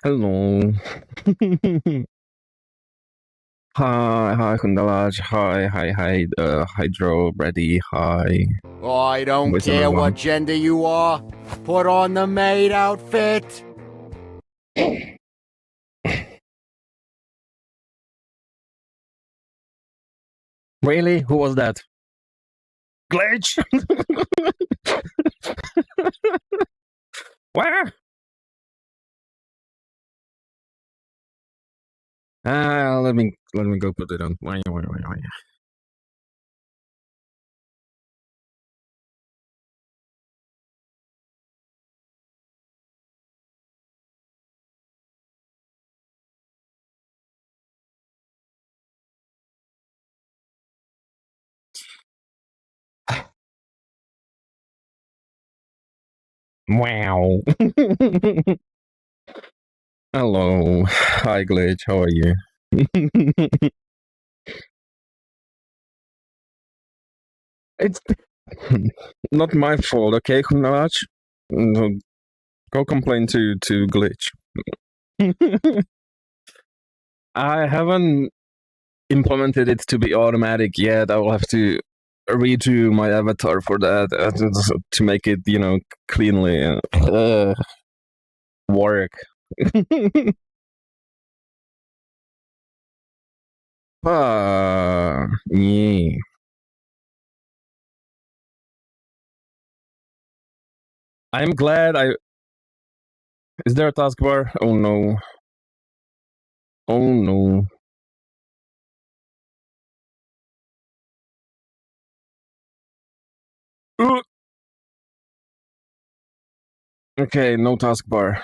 Hello. Hi, Kundalaj. Hi, Hydro, Brady. Hi. I don't Where's care everyone? what gender you are. Put on the maid outfit. Really? Who was that? Glitch? Where? Let me go put it on. Wait. Wow. Hello. Hi, Glitch. How are you? It's not my fault, okay, Kundalaj? No, go complain to Glitch. I haven't implemented it to be automatic yet. I will have to redo my avatar for that to make it, cleanly work. Yeah. I'm glad I. Is there a taskbar? Oh no. Oh no. Uh, Okay, no taskbar.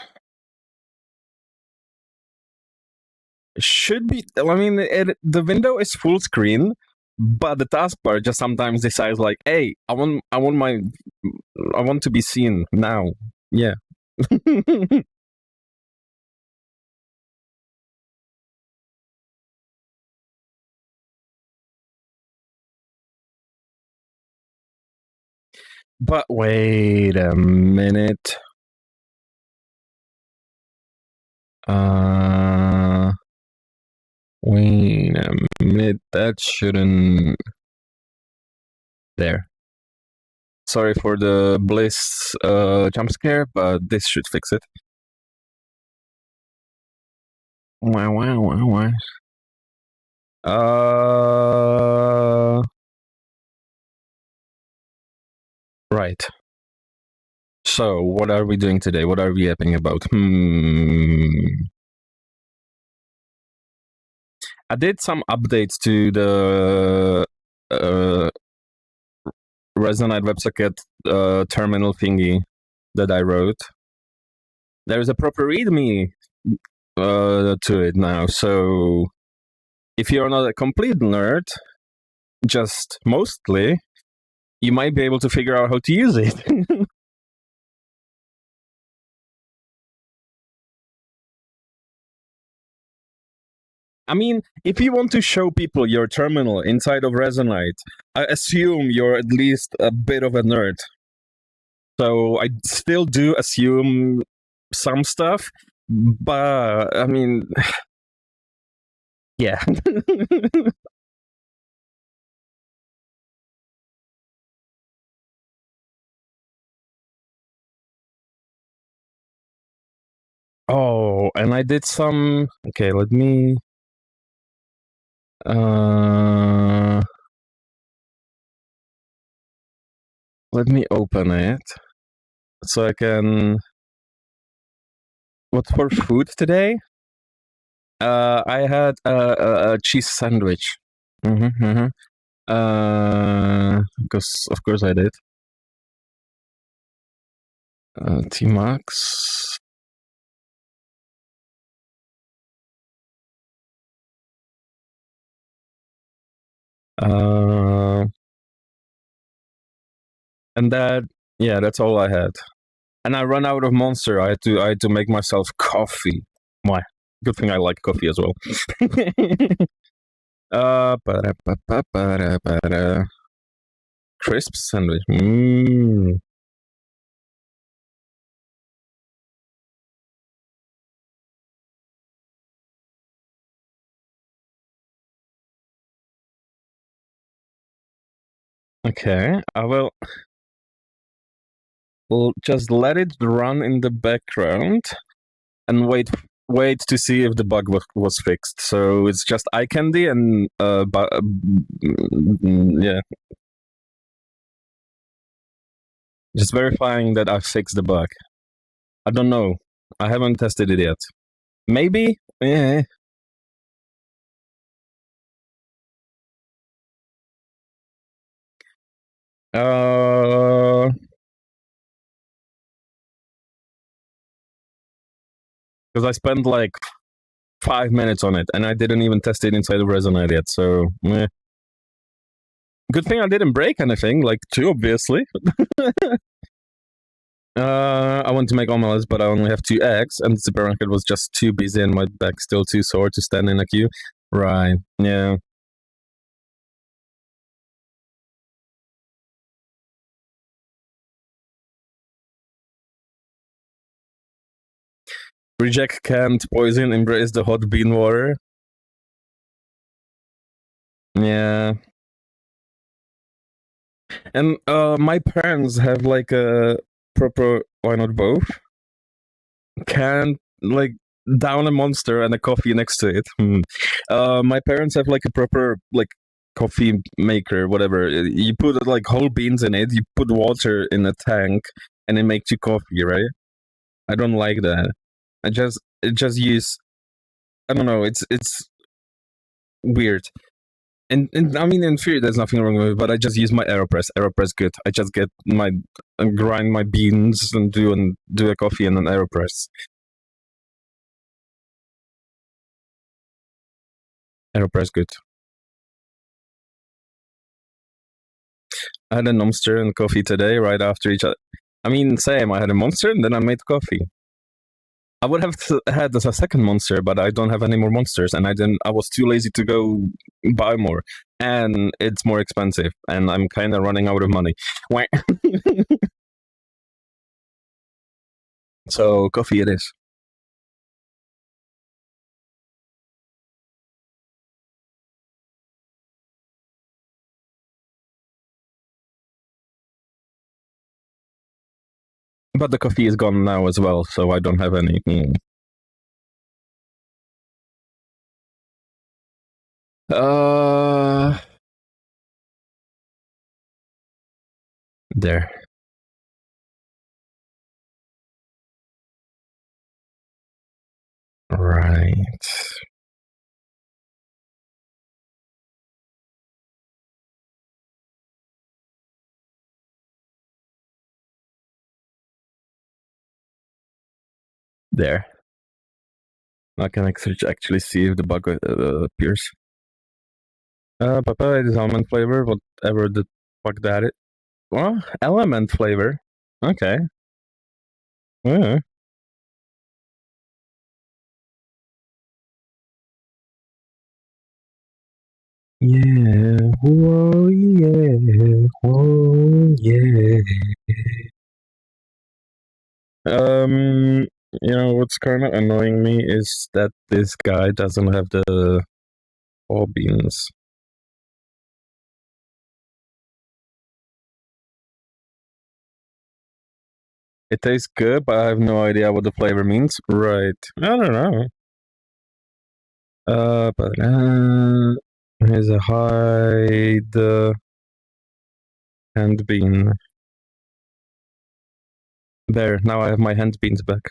Should be. I mean, the window is full screen, but the taskbar just sometimes decides like, "Hey, I want to be seen now." Yeah. But wait a minute. Wait a minute. That shouldn't. There. Sorry for the Bliss jump scare, but this should fix it. Wow. Right. So, what are we doing today? What are we yapping about? I did some updates to the Resonite WebSocket terminal thingy that I wrote. There is a proper README to it now. So if you're not a complete nerd, just mostly, you might be able to figure out how to use it. I mean, if you want to show people your terminal inside of Resonite, I assume you're at least a bit of a nerd. So I still do assume some stuff, but I mean, yeah. Oh, and I did some. Okay, let me. Let me open it so I can. What's for food today? I had a cheese sandwich. Because of course I did. T Max. And that's all I had. And I run out of Monster. I had to make myself coffee. Why? Good thing I like coffee as well. Crisp sandwich. Okay, I will. We'll just let it run in the background and wait to see if the bug was fixed. So it's just eye candy and yeah, just verifying that I fixed the bug. I don't know. I haven't tested it yet. Maybe. Yeah. Because I spent like 5 minutes on it, and I didn't even test it inside of Resonite yet. So, good thing I didn't break anything, like too obviously. I want to make omelets, but I only have 2 eggs, and the supermarket was just too busy, and my back still too sore to stand in a queue. Right? Yeah. Reject canned poison. Embrace the hot bean water. Yeah. And my parents have like a proper. Why not both? Can like down a monster and a coffee next to it. My parents have like a proper like coffee maker, whatever. You put like whole beans in it. You put water in a tank, and it makes you coffee, right? I don't like that. I just use. I don't know. It's weird. And I mean, in theory, there's nothing wrong with it. But I just use my Aeropress. Aeropress good. I just get my and grind my beans and do a coffee in an Aeropress. Aeropress good. I had a monster and coffee today, right after each other. I mean, same. I had a monster and then I made coffee. I would have had a second monster, but I don't have any more monsters, and I didn't. I was too lazy to go buy more, and it's more expensive, and I'm kind of running out of money. So coffee it is. But the coffee is gone now as well, so I don't have any. Uh, there. Right. There. I can actually see if the bug appears. Papa, it is almond flavor, whatever the fuck that is. Well, element flavor. Okay. Yeah. Yeah. Whoa, yeah. Whoa, yeah. Um, what's kind of annoying me is that this guy doesn't have the all beans. It tastes good, but I have no idea what the flavor means. Right. I don't know. But here's a hide hand bean. There. Now I have my hand beans back.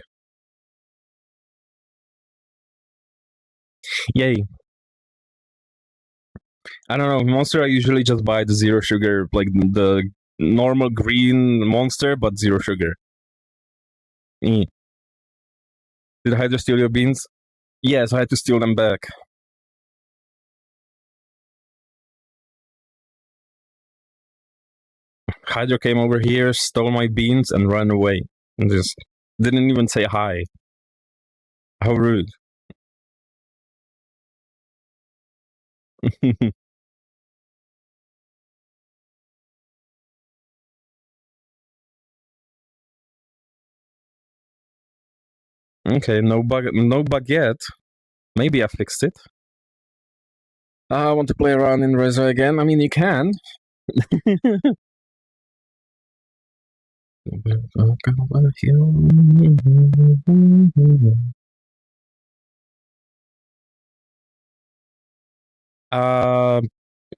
Yay. I don't know. Monster, I usually just buy the zero sugar, like the normal green monster, but zero sugar. Did Hydra steal your beans? Yes, I had to steal them back. Hydra came over here, stole my beans, and ran away. And just didn't even say hi. How rude. Okay, no bug yet. Maybe I fixed it. I want to play around in Rezo again. I mean, you can. uh,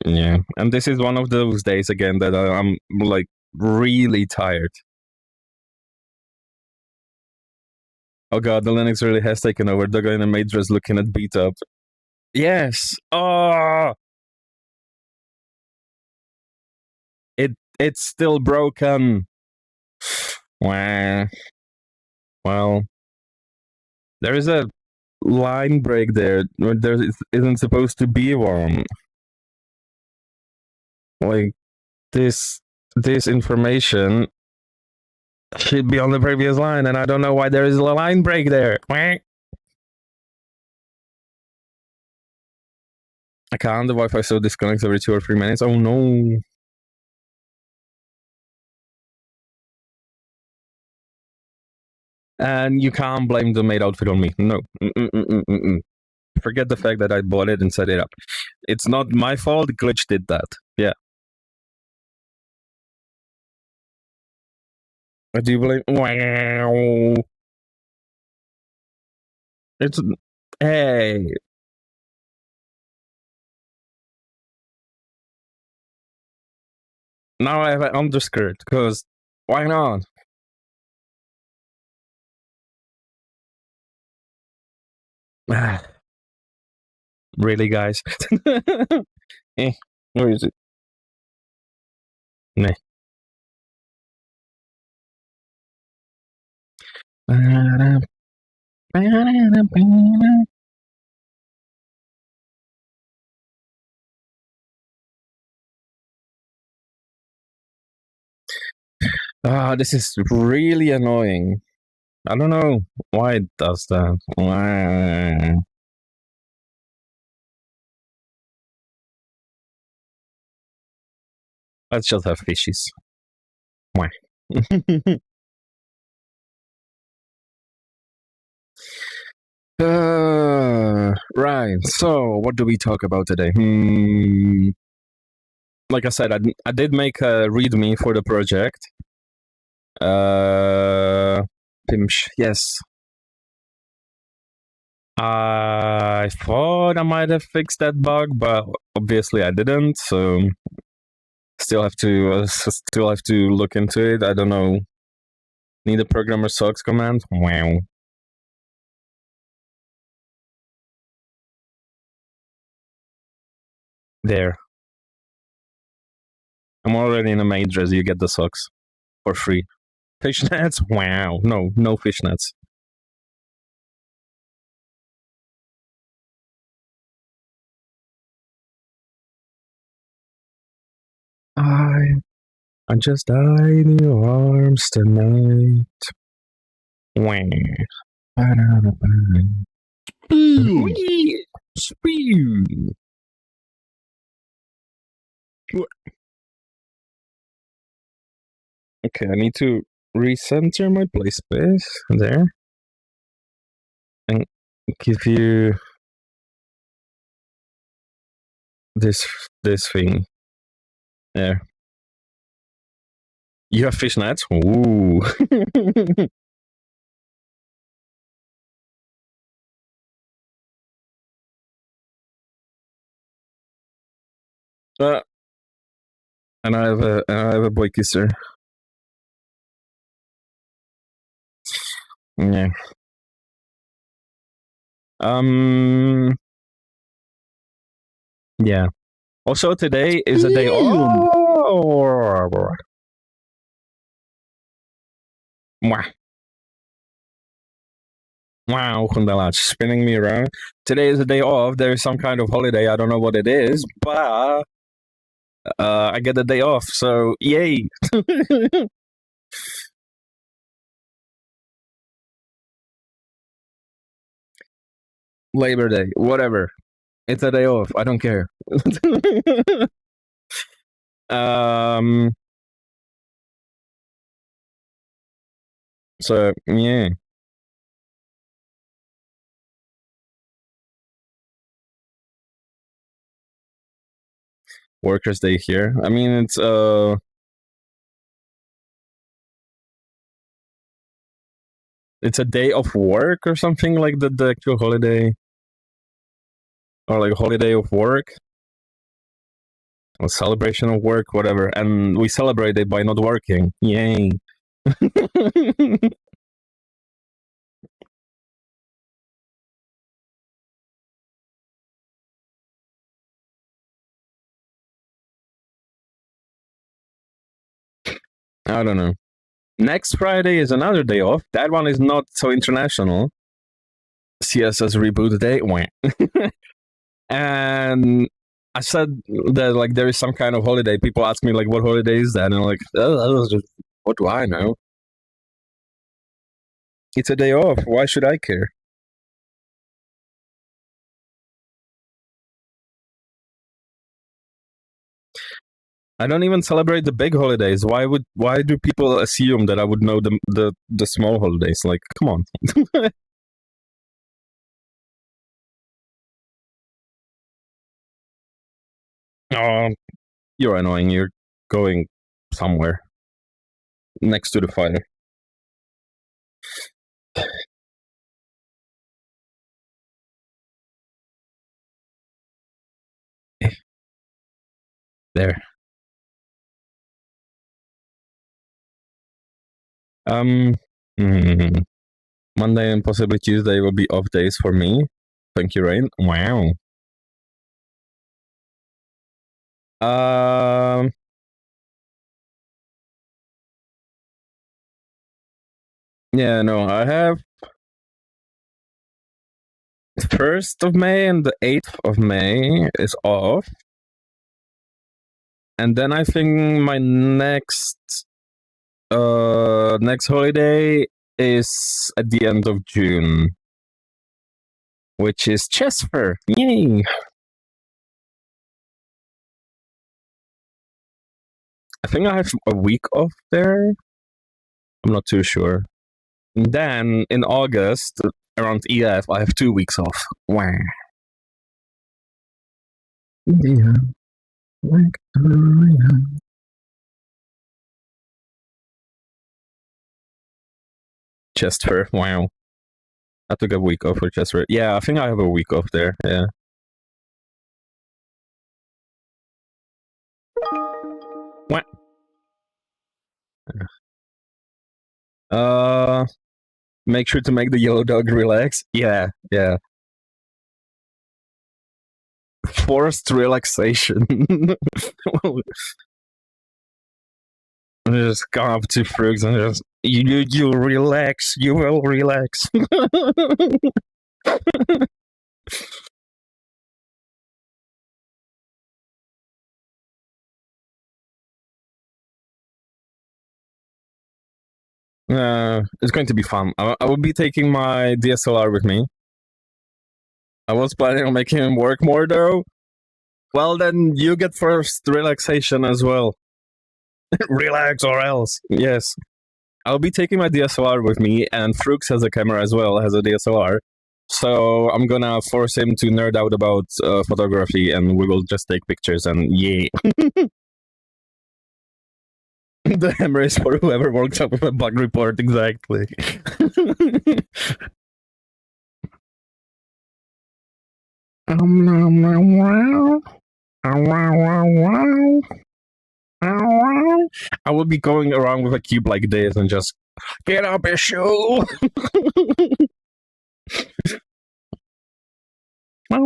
yeah, and this is one of those days again that I'm like really tired. Oh god, the Linux really has taken over. They're going to Madra's looking at beat up. Yes. Oh, it's still broken. Well, well, there is a line break there where there isn't supposed to be one. Like this information should be on the previous line, and I don't know why there is a line break there. I can't. The Wi-Fi so disconnects every 2 or 3 minutes. Oh no. And you can't blame the maid outfit on me. No. Mm-mm-mm-mm-mm. Forget the fact that I bought it and set it up. It's not my fault. Glitch did that. Yeah. I do blame. Wow. It's. Hey. Now I have an underskirt because why not? Really, guys? Eh, where is it? Nah. Ah, this is really annoying. I don't know why it does that. Let's just have fishies. Why? Right. So, what do we talk about today? Like I said, I did make a README for the project. Pimsh, yes. I thought I might have fixed that bug, but obviously I didn't. So still have to look into it. I don't know. Need a programmer sucks command. Wow. There. I'm already in a major. You get the socks for free. Fishnets? Wow. No fishnets. I just died in your arms tonight. Wow. Spew. Okay, I need to recenter my play space there and give you this thing there. You have fishnets? Ooh. uh, and I have a boy kisser. Yeah. Yeah. Also, today is a day. Oh. Mwah. Wow, Kundalach, spinning me around. Today is a day off. There is some kind of holiday. I don't know what it is, but I get the day off. So yay! Labor Day, whatever. It's a day off. I don't care. um. So yeah. Workers' Day here. I mean, it's a day of work or something like the actual holiday, or like holiday of work, or celebration of work, whatever. And we celebrate it by not working. Yay! I don't know. Next Friday is another day off. That one is not so international. CSS reboot day. And I said that like there is some kind of holiday. People ask me like, what holiday is that? And I'm like, oh, what do I know? It's a day off. Why should I care? I don't even celebrate the big holidays. Why do people assume that I would know the small holidays? Like, come on. Oh, you're annoying. You're going somewhere next to the fire. There. Um. hmm. Monday and possibly Tuesday will be off days for me. Thank you, Rain. Wow. Um. Yeah, no, I have 1st of May and the 8th of May is off. And then I think my next holiday is at the end of June, which is Chess Fair. Yay! I think I have a week off there. I'm not too sure. And then in August, around EF, I have 2 weeks off. Wow. Yeah. Chest Fair. Wow. I took a week off for Chest Fair. Yeah, I think I have a week off there. Yeah. What? Uh, make sure to make the yellow dog relax. Yeah, yeah. Forced relaxation. Just come up to Frugs and just you relax. You will relax. It's going to be fun. I will be taking my DSLR with me. I was planning on making him work more though. Well, then you get first relaxation as well. Relax or else. Yes. I'll be taking my DSLR with me, and Frooks has a camera as well, has a DSLR. So I'm gonna force him to nerd out about photography, and we will just take pictures, and yay. The hammer is for whoever works up with a bug report, exactly. I will be going around with a cube like this and just get up your shoe. What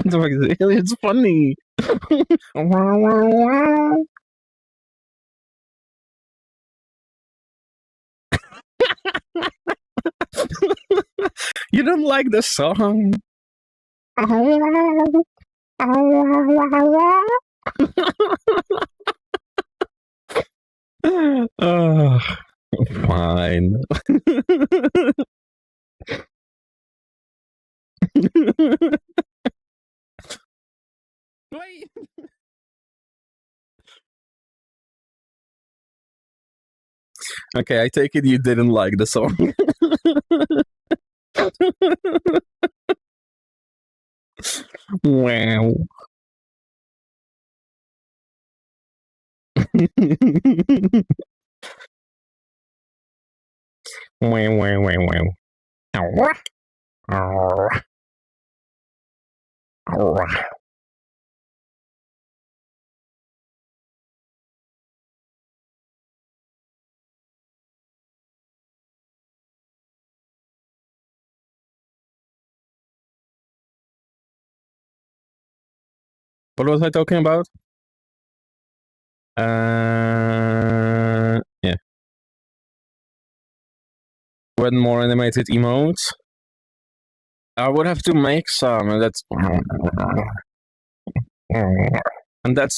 the fuck is it? It's funny. You don't like the song? Oh, fine. Wait. Okay, I take it you didn't like the song. Wow. Wow, wow, wow, wow. What was I talking about? Yeah. When more animated emotes, I would have to make some, and that's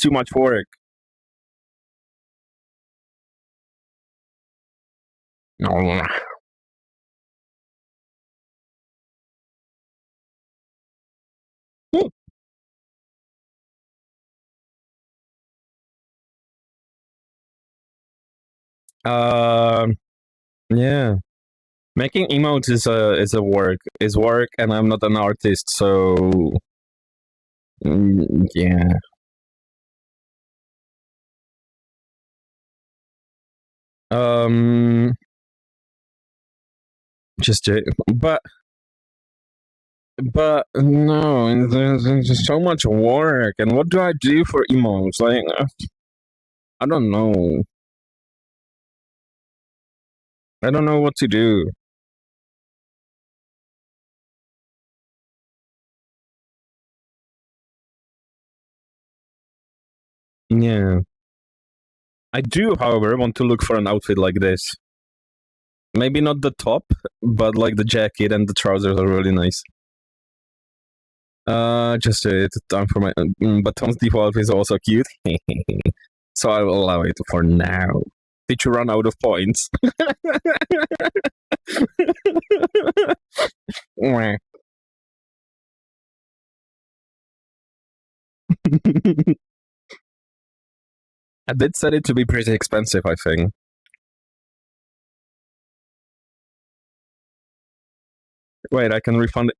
too much work. Um, yeah. Making emotes is work, and I'm not an artist, so yeah. Um, just but no, there's just so much work, and what do I do for emotes? Like, I don't know. I don't know what to do. Yeah. I do, however, want to look for an outfit like this. Maybe not the top, but like the jacket and the trousers are really nice. Just time for my. But Tom's default is also cute, so I will allow it for now. Did you run out of points? I did set it to be pretty expensive, I think. Wait, I can refund it.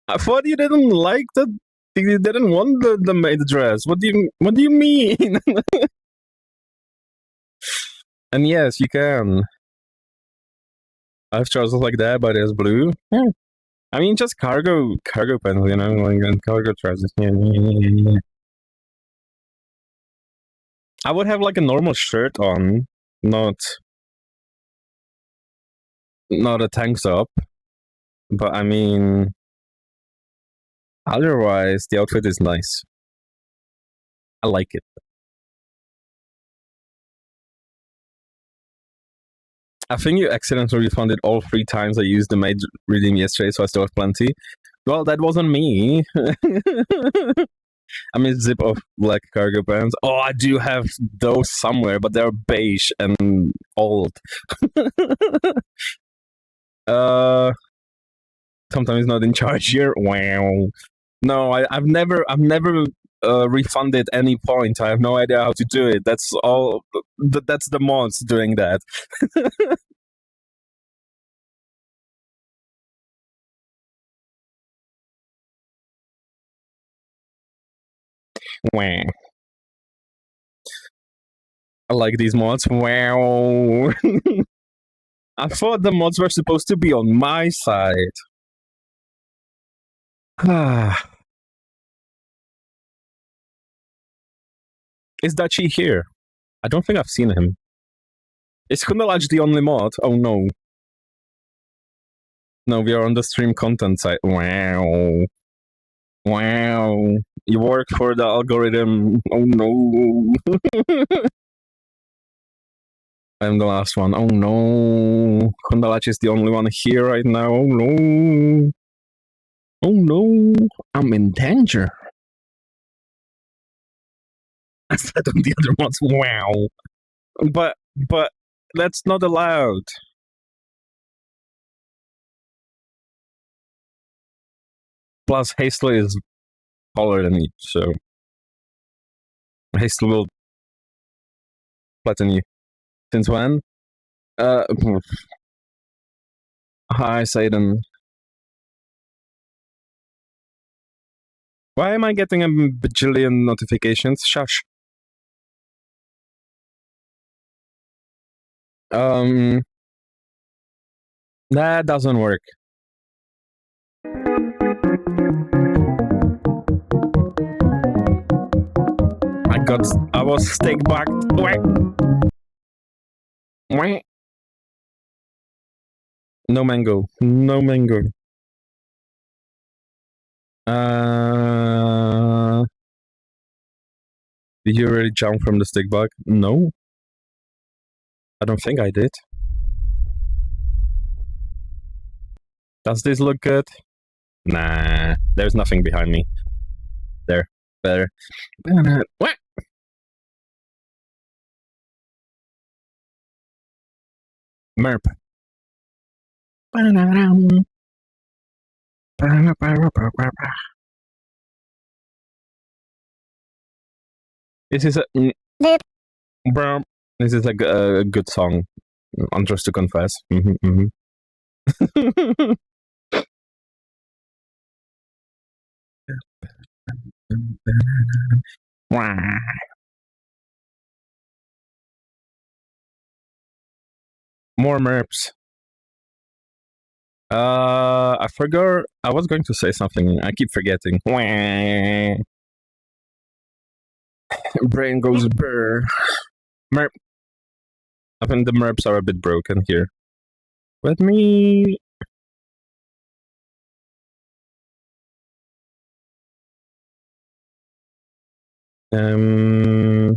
I thought you didn't like the. You didn't want the maid dress. What do you mean? And yes, you can. I have trousers like that, but it's blue. Yeah. I mean, just cargo pants, like and cargo trousers. Yeah. I would have like a normal shirt on, not a tank top. But I mean, otherwise, the outfit is nice. I like it. I think you accidentally refunded all 3 times I used the maid redeem yesterday, so I still have plenty. Well, that wasn't me. I mean, zip of black cargo pants. Oh, I do have those somewhere, but they're beige and old. uh, sometimes not in charge here. Wow. No, I've never refunded any point. I have no idea how to do it. That's all. That's the mods doing that. Wow. I like these mods. Wow. I thought the mods were supposed to be on my side. Is Dachi here? I don't think I've seen him. Is Kunalaj the only mod? Oh no. No, we are on the stream content side. Wow. Wow. You work for the algorithm. Oh no. I'm the last one. Oh no. Kundalach is the only one here right now. Oh no. Oh no. I'm in danger. I said on the other ones. Wow. But that's not allowed. Plus, Hastel is taller than you, so Hastel will flatten you. Since when? Uh, Hi, Satan. Why am I getting a bajillion notifications? Shush. Um, that doesn't work. I was stake backed. No mango. No mango. Did you really jump from the stick bug? No, I don't think I did. Does this look good? Nah, there's nothing behind me. There, better. What? Merp. This is a this is like a good song. I'm just to confess. More merps. I forgot. I was going to say something. I keep forgetting. Brain goes brr. Merp. I think the merps are a bit broken here. Let me. Um.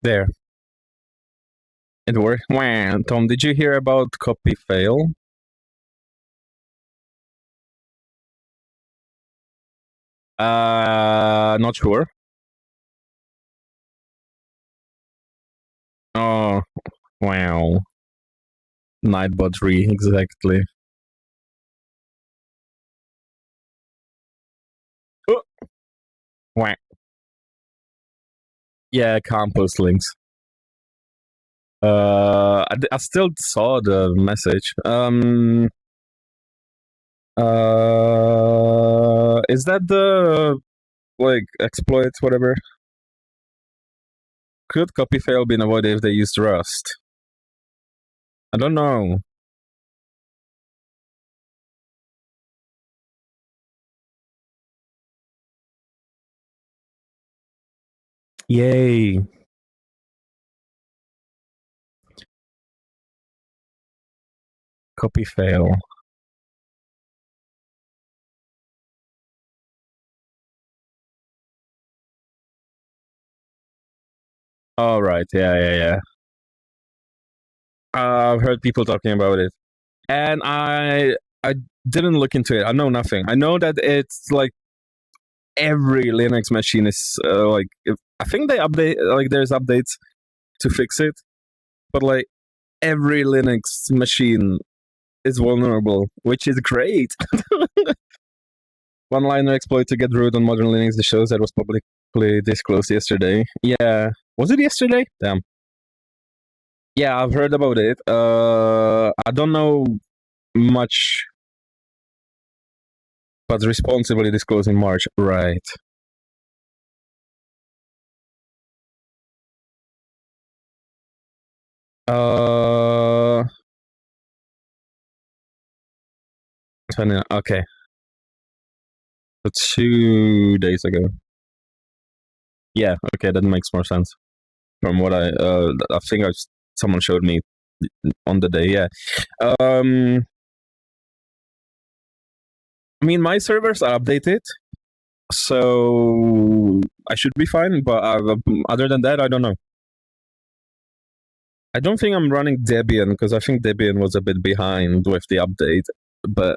There. It worked. Wow. Tom, did you hear about copy fail? Not sure. Oh, wow. Nightbot 3, exactly. Oh. Wow. Yeah, compost links. I still saw the message. Is that the like exploits, whatever? Could copy fail been avoided if they used Rust? I don't know. Yay. Copy fail. All right. Yeah. I've heard people talking about it, and I didn't look into it. I know nothing. I know that it's like every Linux machine is like. I think they update, like there's updates to fix it, but like every Linux machine is vulnerable, which is great. One-liner exploit to get root on modern Linux. The shows that was publicly disclosed yesterday. Yeah, was it yesterday? Damn. Yeah, I've heard about it. I don't know much, but responsibly disclosed in March. Right. Uh, 20, okay. So 2 days ago. Yeah, okay, that makes more sense. From what I think someone showed me on the day. Yeah. I mean, my servers are updated, so I should be fine. But other than that, I don't know. I don't think I'm running Debian because I think Debian was a bit behind with the update. But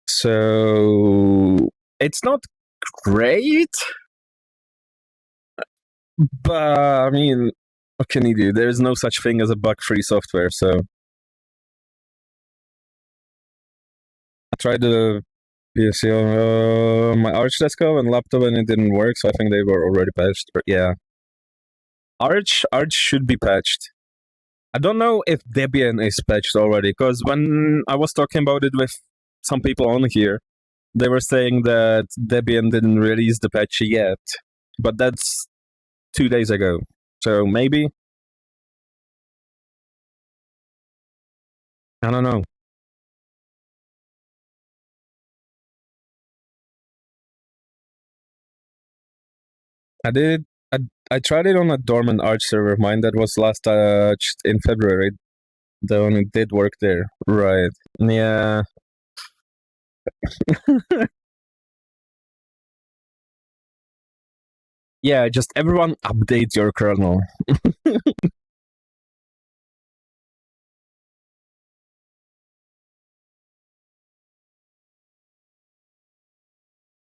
so it's not great. But I mean, what can you do? There's no such thing as a bug-free software. So I tried the PSC on my Arch desktop and laptop, and it didn't work. So I think they were already patched. But yeah, Arch should be patched. I don't know if Debian is patched already, because when I was talking about it with some people on here, they were saying that Debian didn't release the patch yet, but that's 2 days ago. So maybe? I don't know. I did. I tried it on a dormant Arch server of mine that was last touched in February. Though it did work there. Right. Yeah. Yeah, just everyone update your kernel.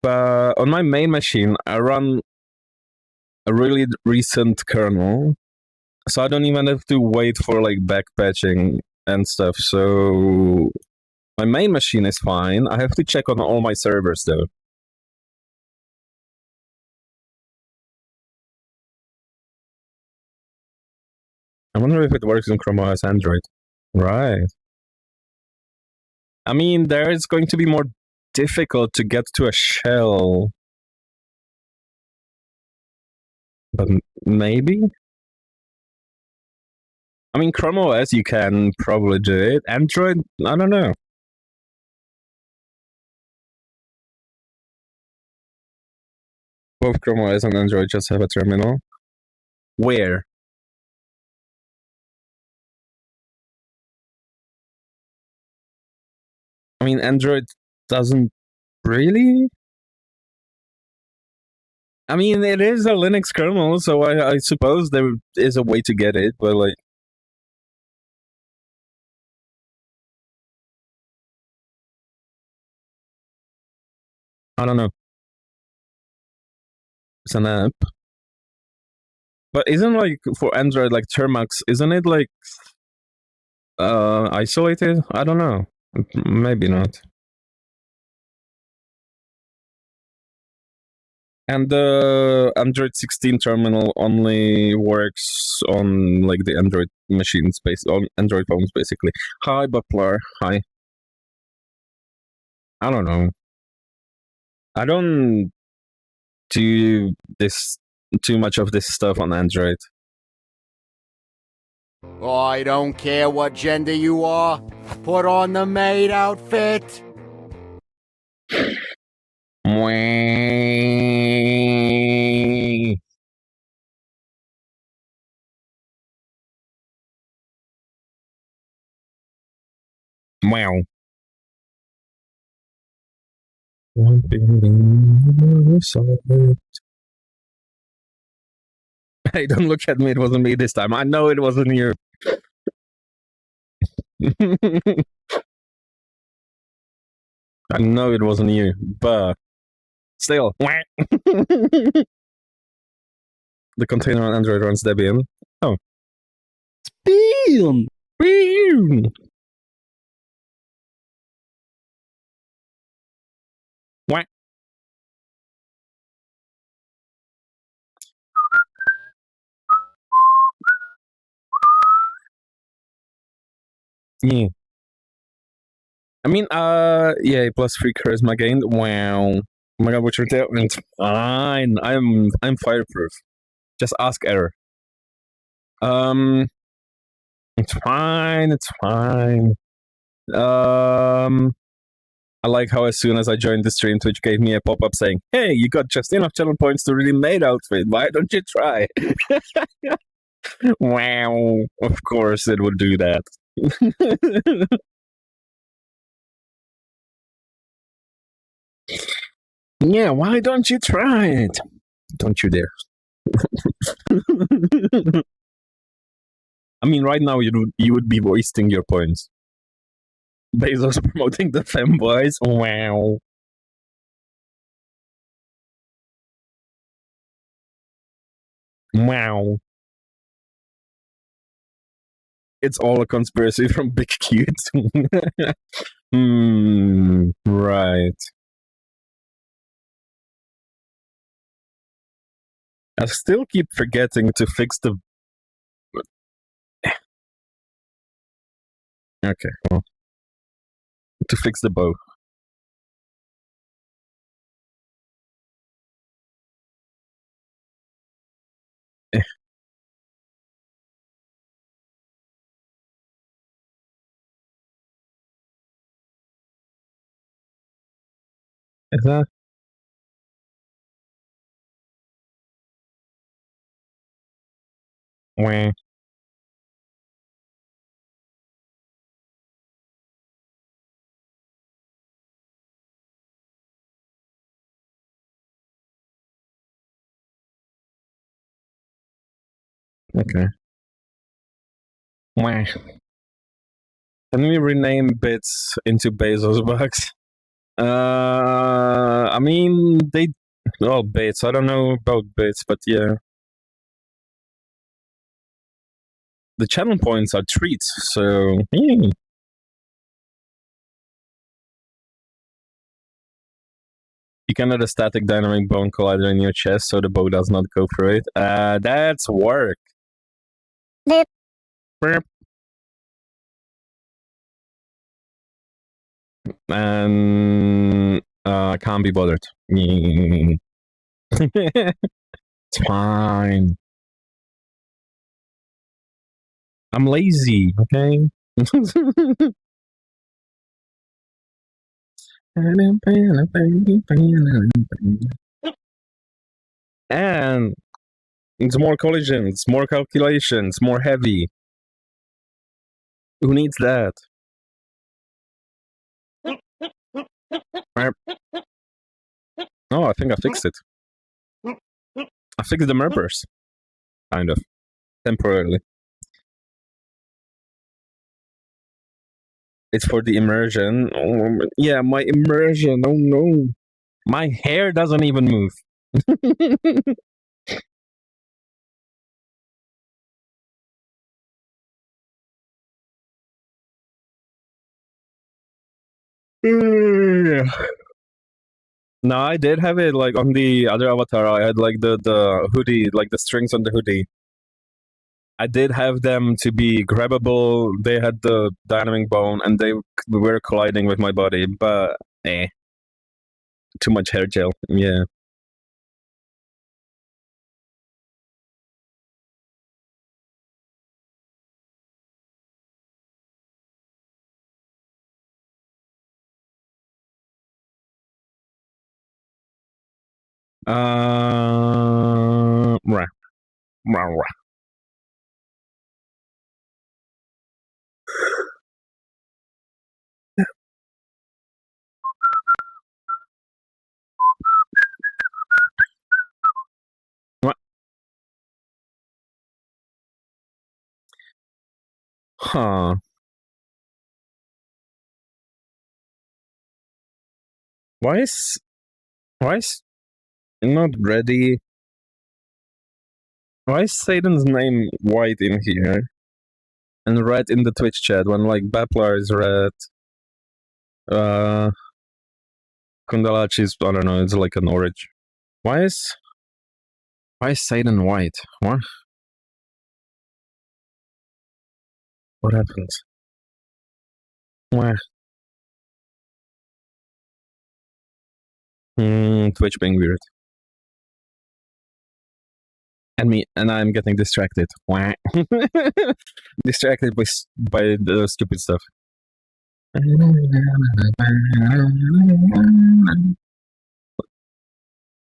On my main machine, I run a really recent kernel, so I don't even have to wait for like backpatching and stuff. So my main machine is fine. I have to check on all my servers though. I wonder if it works in Chrome OS Android. Right. I mean, there is going to be more difficult to get to a shell. But maybe? I mean, Chrome OS, you can probably do it. Android, I don't know. Both Chrome OS and Android just have a terminal. Where? I mean, Android doesn't really. I mean, it is a Linux kernel, so I suppose there is a way to get it, but like, I don't know. It's an app. But isn't like for Android like Termux, isn't it like isolated? I don't know. Maybe not. And the Android 16 terminal only works on like the Android machines, based on Android phones, basically. Hi, Butler. Hi. I don't know. I don't do this too much of this stuff on Android. I don't care what gender you are. Put on the maid outfit. Wow. Hey, don't look at me. It wasn't me this time. I know it wasn't you. I know it wasn't you, but still. The container on Android runs Debian. Oh. Debian! Debian! Wah. Yeah. I mean, yeah, plus 3 charisma gained. Wow. Oh my god, what's your tail? It's fine. I'm fireproof. Just ask error. It's fine. It's fine. I like how as soon as I joined the stream, Twitch gave me a pop-up saying, "Hey, you got just enough channel points to really made outfit. Why don't you try?" Wow. Of course it would do that. Yeah, why don't you try it? Don't you dare. I mean, right now you would be wasting your points. Bezos promoting the femboys. Wow. Wow. It's all a conspiracy from Big Cute. Right. I still keep forgetting to fix the. Okay, well, to fix the bow. Eh, Is that? Wah. Okay. Wah. Can we rename bits into Bezos bucks? I mean, they. Well, bits. I don't know about bits, but yeah. The channel points are treats, so. You can add a static dynamic bone collider in your chest so the bow does not go through it. That's work. Beep. Burp. And I can't be bothered. It's fine. I'm lazy, okay? And it's more collisions, more calculations, more heavy. Who needs that? Oh, I think I fixed it. I fixed the merpers. Kind of. Temporarily. It's for the immersion. Oh, yeah, my immersion. Oh no. My hair doesn't even move. No, I did have it like on the other avatar. I had like the hoodie, like the strings on the hoodie. I did have them to be grabbable. They had the dynamic bone, and they were colliding with my body. But too much hair gel. Yeah. Rah, rah, rah. What? Huh? Why is why is not ready? Why is Satan's name white in here and red in the Twitch chat when like Baplar is red? Kundalachi's, I don't know, it's like an orange. Why is Satan white? What? What happens? Why? Twitch being weird. And I'm getting distracted. Wah. Distracted by the stupid stuff.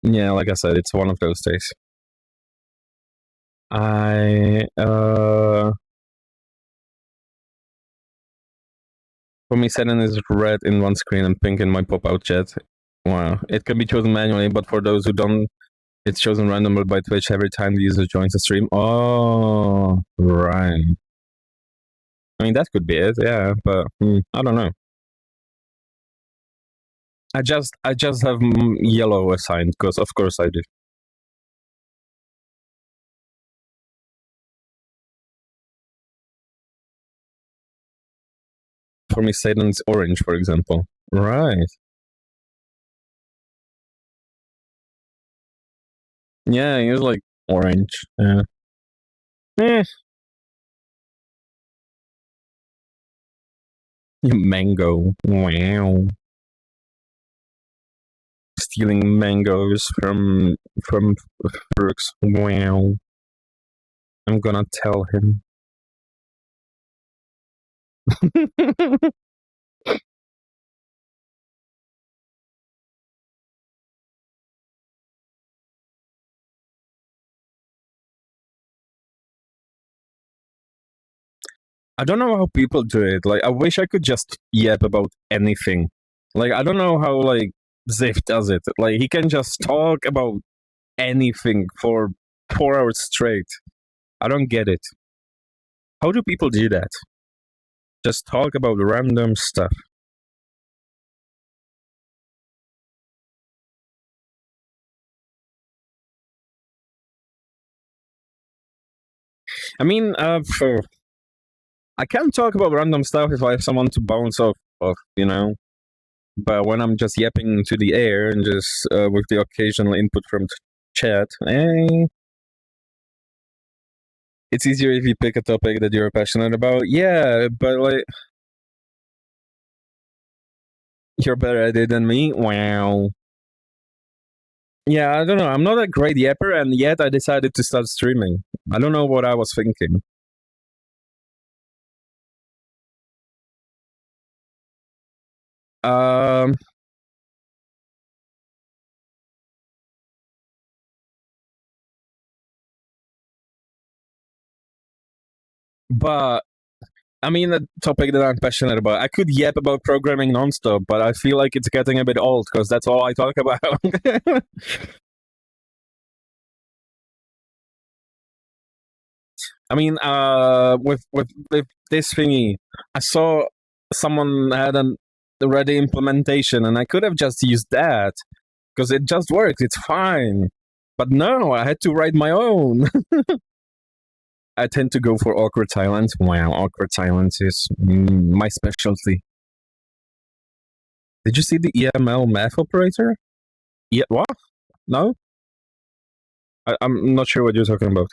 Yeah, like I said, it's one of those days. For me, Satan is red in one screen and pink in my pop-out chat. Wow. It can be chosen manually, but for those who don't, it's chosen randomly by Twitch every time the user joins the stream. Oh, right. I mean, that could be it, yeah, but I don't know. I just have yellow assigned because of course I do. for me Satan's orange, for example. Right. Yeah, he was like orange. Yeah. Eh, mango. Wow. Stealing mangoes from Brooks. Wow. I'm gonna tell him. I don't know how people do it. Like, I wish I could just yap about anything. Like, I don't know how like Ziff does it. Like, he can just talk about anything for 4 hours straight. I don't get it. How do people do that? Just talk about random stuff. I mean, I can talk about random stuff if I have someone to bounce off, you know. But when I'm just yapping to the air and just with the occasional input from chat, it's easier if you pick a topic that you're passionate about. Yeah, but like you're better at it than me. Wow. Yeah, I don't know. I'm not a great yapper, and yet I decided to start streaming. I don't know what I was thinking. Um, but I mean, the topic that I'm passionate about. I could yap about programming nonstop, but I feel like it's getting a bit old because that's all I talk about. I mean, with this thingy, I saw someone had an ready implementation, and I could have just used that because it just works. It's fine. But no, I had to write my own. I tend to go for awkward silence. Wow, awkward silence is my specialty. Did you see the EML math operator? Yeah, what? No? I'm not sure what you're talking about.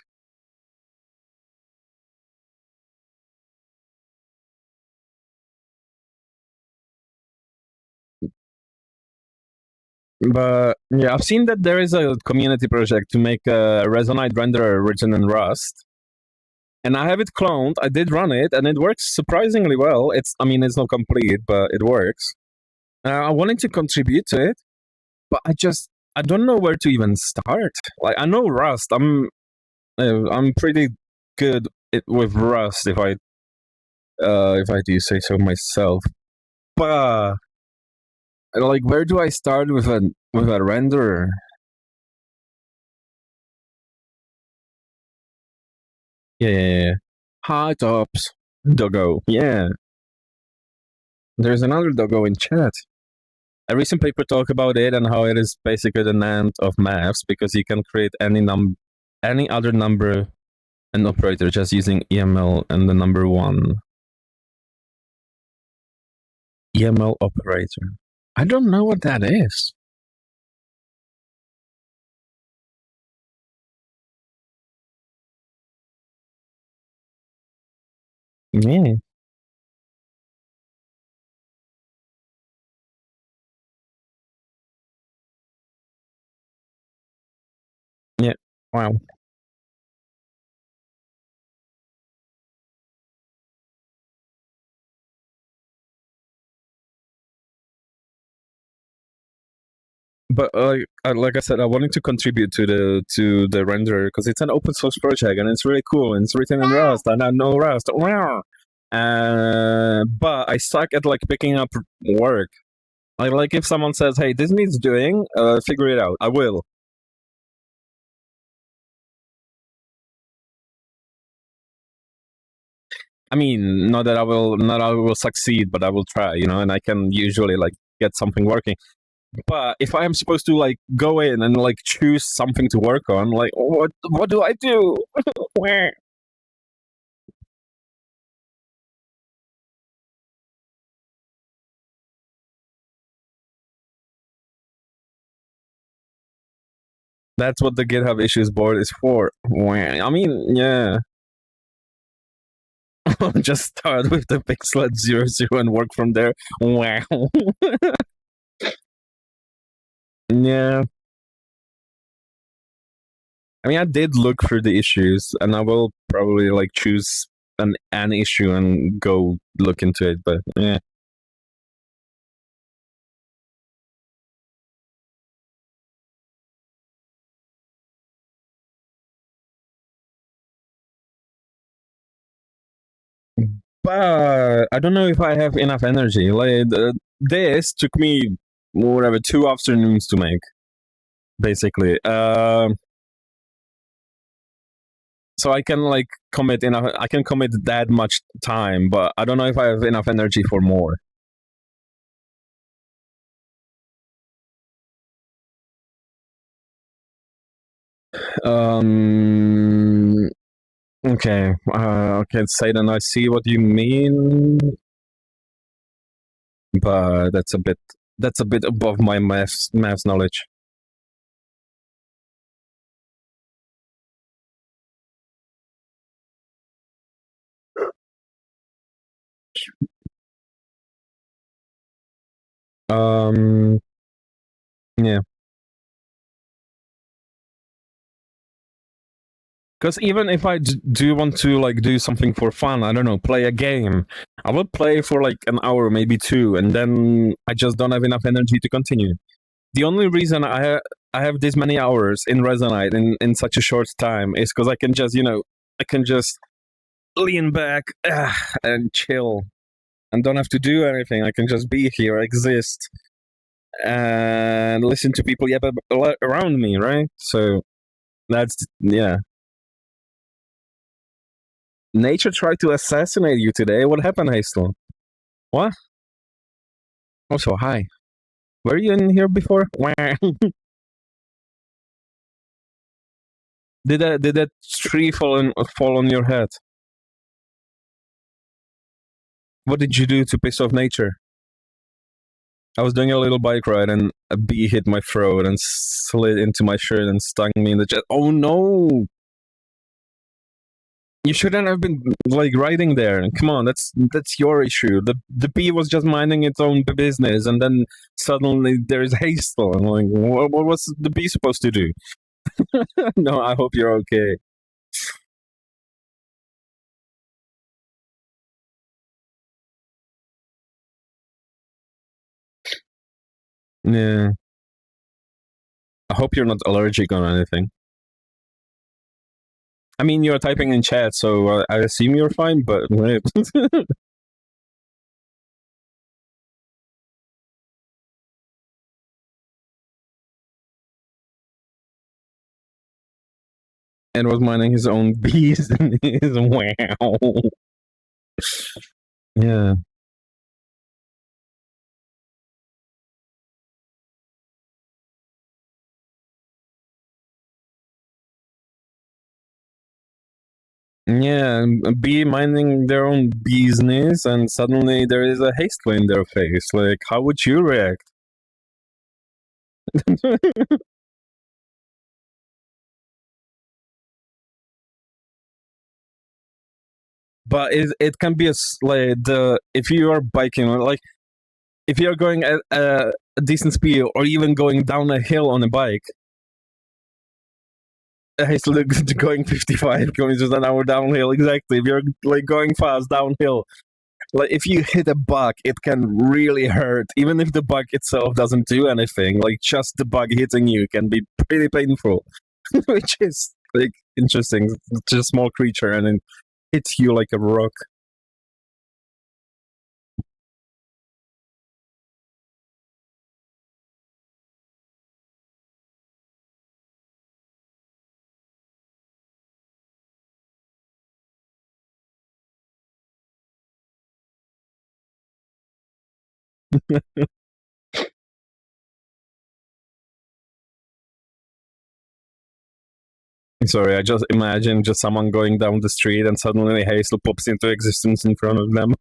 But yeah, I've seen that there is a community project to make a Resonite renderer written in Rust. And I have it cloned. I did run it, and it works surprisingly well. I mean, it's not complete, but it works. I wanted to contribute to it, but I don't know where to even start. Like, I know Rust. I'm pretty good with Rust if I do say so myself. But like, where do I start with a renderer? Yeah. Hi, Tops. Doggo. Yeah. There's another doggo in chat. A recent paper talk about it and how it is basically the NAND of maths because you can create any other number and operator just using EML and the number one. EML operator. I don't know what that is. Yeah. Yeah. Wow. But like I said, I wanted to contribute to the renderer because it's an open source project and it's really cool and it's written in Rust and I know Rust. But I suck at like picking up work. Like if someone says, "Hey, this needs doing," figure it out. I will. I mean, not I will succeed, but I will try. You know, and I can usually like get something working. But if I am supposed to like go in and like choose something to work on, like what do I do? Where? That's what the GitHub issues board is for. I mean, yeah. Just start with the pixel at 0, 0 and work from there. Wow. Yeah. I mean, I did look through the issues, and I will probably like choose an issue and go look into it. But yeah, but I don't know if I have enough energy. Like this took me whatever 2 afternoons to make, basically. So I can like commit enough. I can commit that much time, but I don't know if I have enough energy for more. Um. Okay. Okay, Satan. I see what you mean, but that's a bit above my maths knowledge. Um. Yeah. Because even if I do want to like do something for fun, I don't know, play a game, I will play for like an hour, maybe two, and then I just don't have enough energy to continue. The only reason I have this many hours in Resonite in such a short time is because I can just I can just lean back and chill and don't have to do anything. I can just be here, exist, and listen to people yap around me, right? So that's yeah. Nature tried to assassinate you today. What happened, Hazel? What? Also, hi. Were you in here before? Did that tree fall on your head? What did you do to piss off nature? I was doing a little bike ride and a bee hit my throat and slid into my shirt and stung me in the chest. Oh no! You shouldn't have been like riding there. Come on, that's your issue. The bee was just minding its own business, and then suddenly there's hazel. I'm like, what was the bee supposed to do? No, I hope you're okay. Yeah, I hope you're not allergic on anything. I mean, you're typing in chat, so I assume you're fine. But it was minding his own bees and his wow. Yeah. Yeah, be minding their own business, and suddenly there is a hazel in their face. Like, how would you react? But it can be like the if you are biking, like if you are going at a decent speed, or even going down a hill on a bike, he's like going 55 kilometers an hour downhill. Exactly. If you're like going fast downhill, like if you hit a bug, it can really hurt. Even if the bug itself doesn't do anything, like just the bug hitting you can be pretty painful. Which is like interesting. It's just a small creature and it hits you like a rock. Sorry, I just imagine just someone going down the street and suddenly Hazel pops into existence in front of them.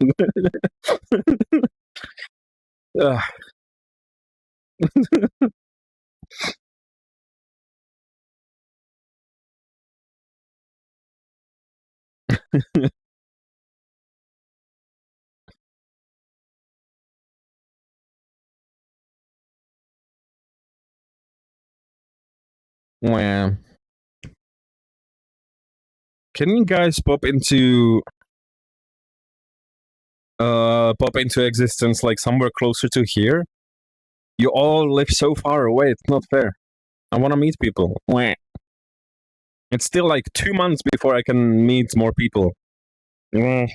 Ugh. Well, can you guys pop into existence like somewhere closer to here? You all live so far away. It's not fair. I want to meet people. Wah. It's still like 2 months before I can meet more people. Mm.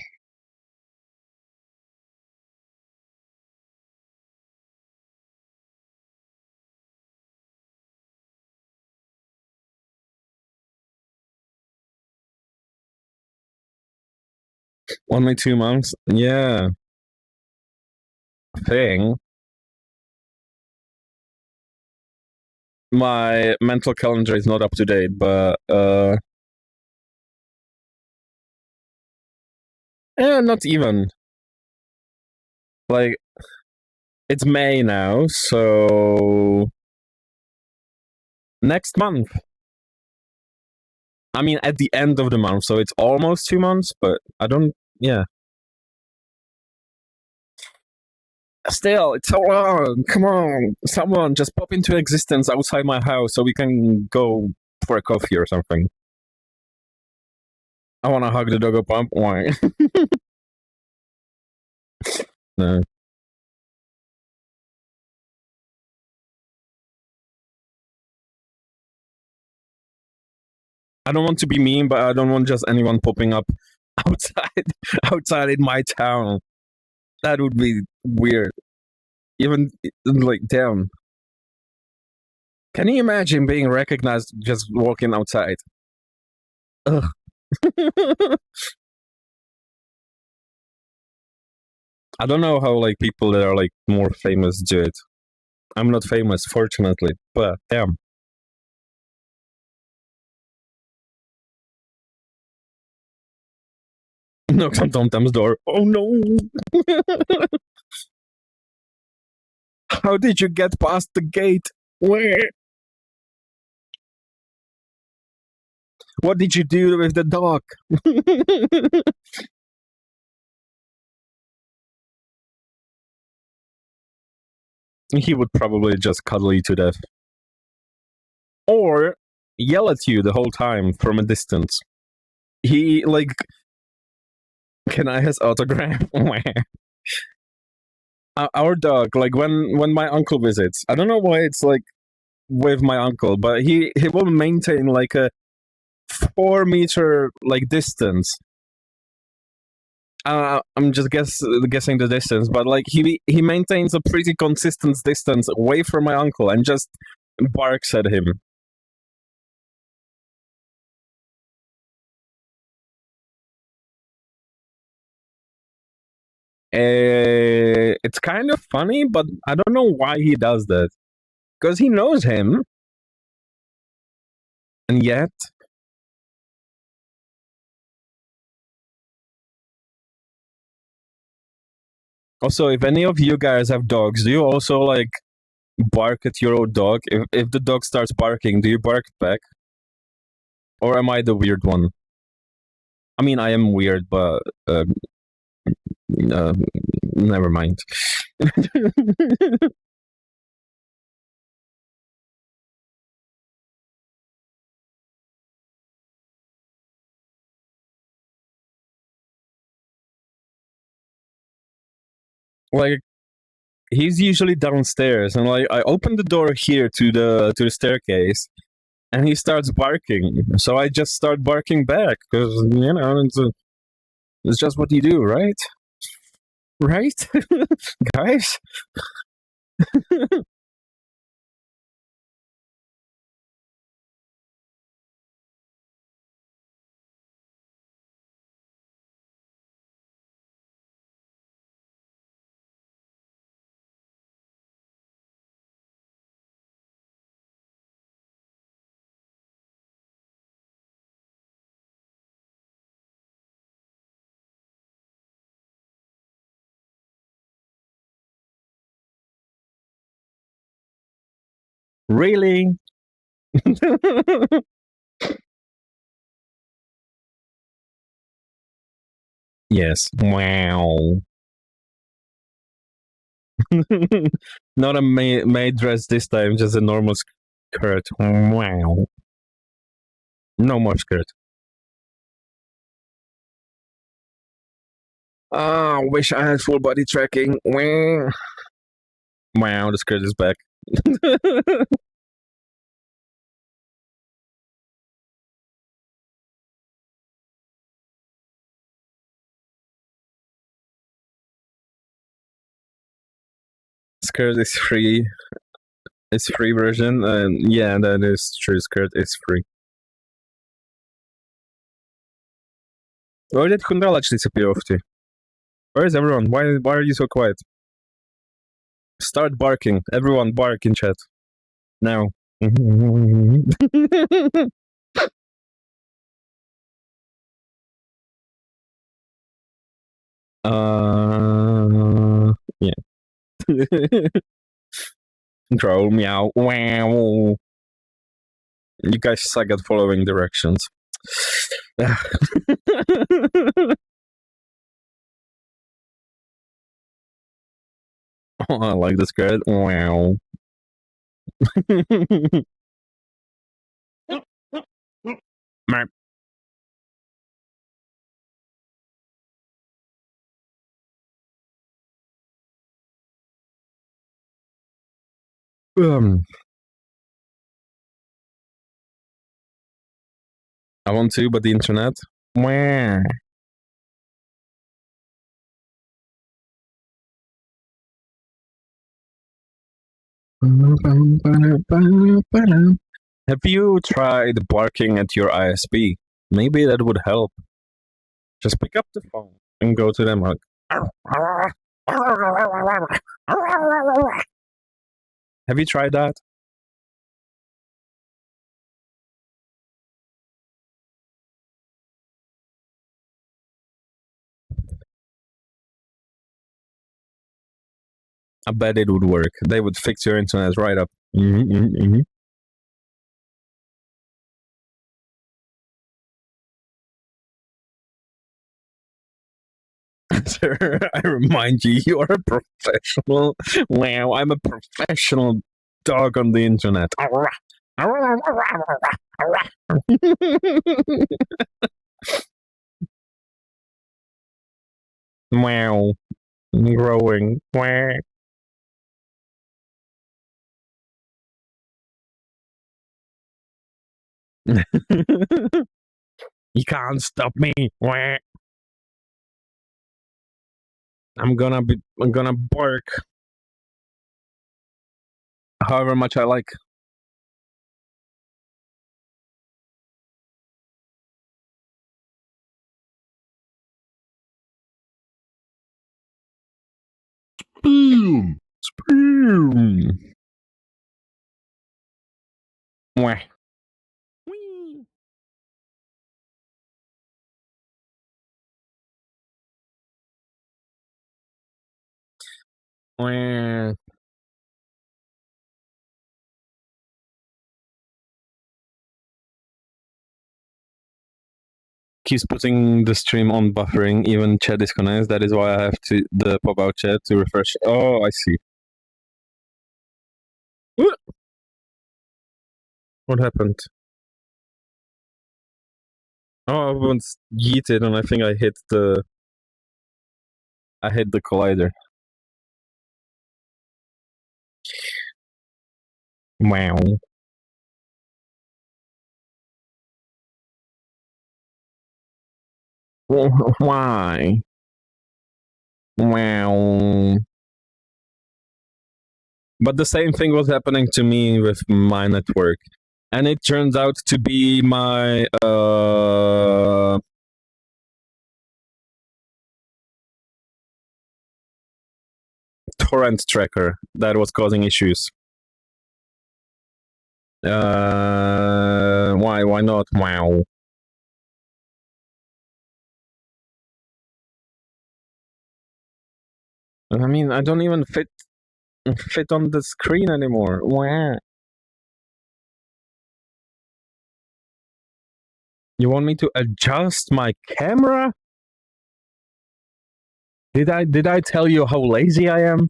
Only 2 months? Yeah. Thing. My mental calendar is not up to date, but not even. Like, it's May now, so next month. I mean, at the end of the month, so it's almost 2 months, but I don't. Yeah. Still, it's so long. Come on, someone just pop into existence outside my house so we can go for a coffee or something. I want to hug the doggo pump. Why? No. I don't want to be mean, but I don't want just anyone popping up outside outside in my town. That would be weird. Even like, damn. Can you imagine being recognized just walking outside? Ugh. I don't know how like people that are like more famous do it. I'm not famous, fortunately, but damn. Knocks on Tom Tom's door. Oh no! How did you get past the gate? Where? What did you do with the dog? He would probably just cuddle you to death. Or yell at you the whole time from a distance. He, like, can I his autograph? Our dog, like, when my uncle visits, I don't know why it's like with my uncle, but he will maintain like a 4 meter like distance. I'm just guessing the distance, but like he maintains a pretty consistent distance away from my uncle and just barks at him. It's kind of funny, but I don't know why he does that. Because he knows him, and yet. Also, if any of you guys have dogs, do you also like bark at your own dog? If the dog starts barking, do you bark back? Or am I the weird one? I mean, I am weird, but uh, never mind. Like, he's usually downstairs, and like I open the door here to the staircase, and he starts barking. So I just start barking back because it's just what you do, right? Right, guys. Really? Yes. Wow. Not a maid dress this time, just a normal skirt. Wow. No more skirt. Oh, wish I had full body tracking. Wow, the skirt is back. Skirt is free. It's free version, and yeah, that is true. Skirt is free. Where did Kundal actually disappear off to? Where is everyone? Why are you so quiet? Start barking. Everyone bark in chat. Now. Yeah. Growl, meow, wow. You guys suck at following directions. Oh, I like this skirt. Wow. um, I want to, but the internet. Wow. Have you tried barking at your ISP? Maybe that would help. Just pick up the phone and go to them like. Have you tried that? I bet it would work. They would fix your internet right up. Sir, I remind you, you are a professional. Wow, I'm a professional dog on the internet. Wow, growing. Wow. You can't stop me. Wow. I'm gonna bark however much I like. Boom. Boom. Wah. Whee. Wah. Keeps putting the stream on buffering, even chat disconnects. That is why I have to the pop out chat to refresh. Oh, I see. What happened? Oh, I once yeeted and I think I hit the collider. Wow. Why? Wow. But the same thing was happening to me with my network. And it turns out to be my torrent tracker that was causing issues. Why not? Wow. I mean, I don't even fit on the screen anymore. Wow. You want me to adjust my camera? Did I tell you how lazy I am?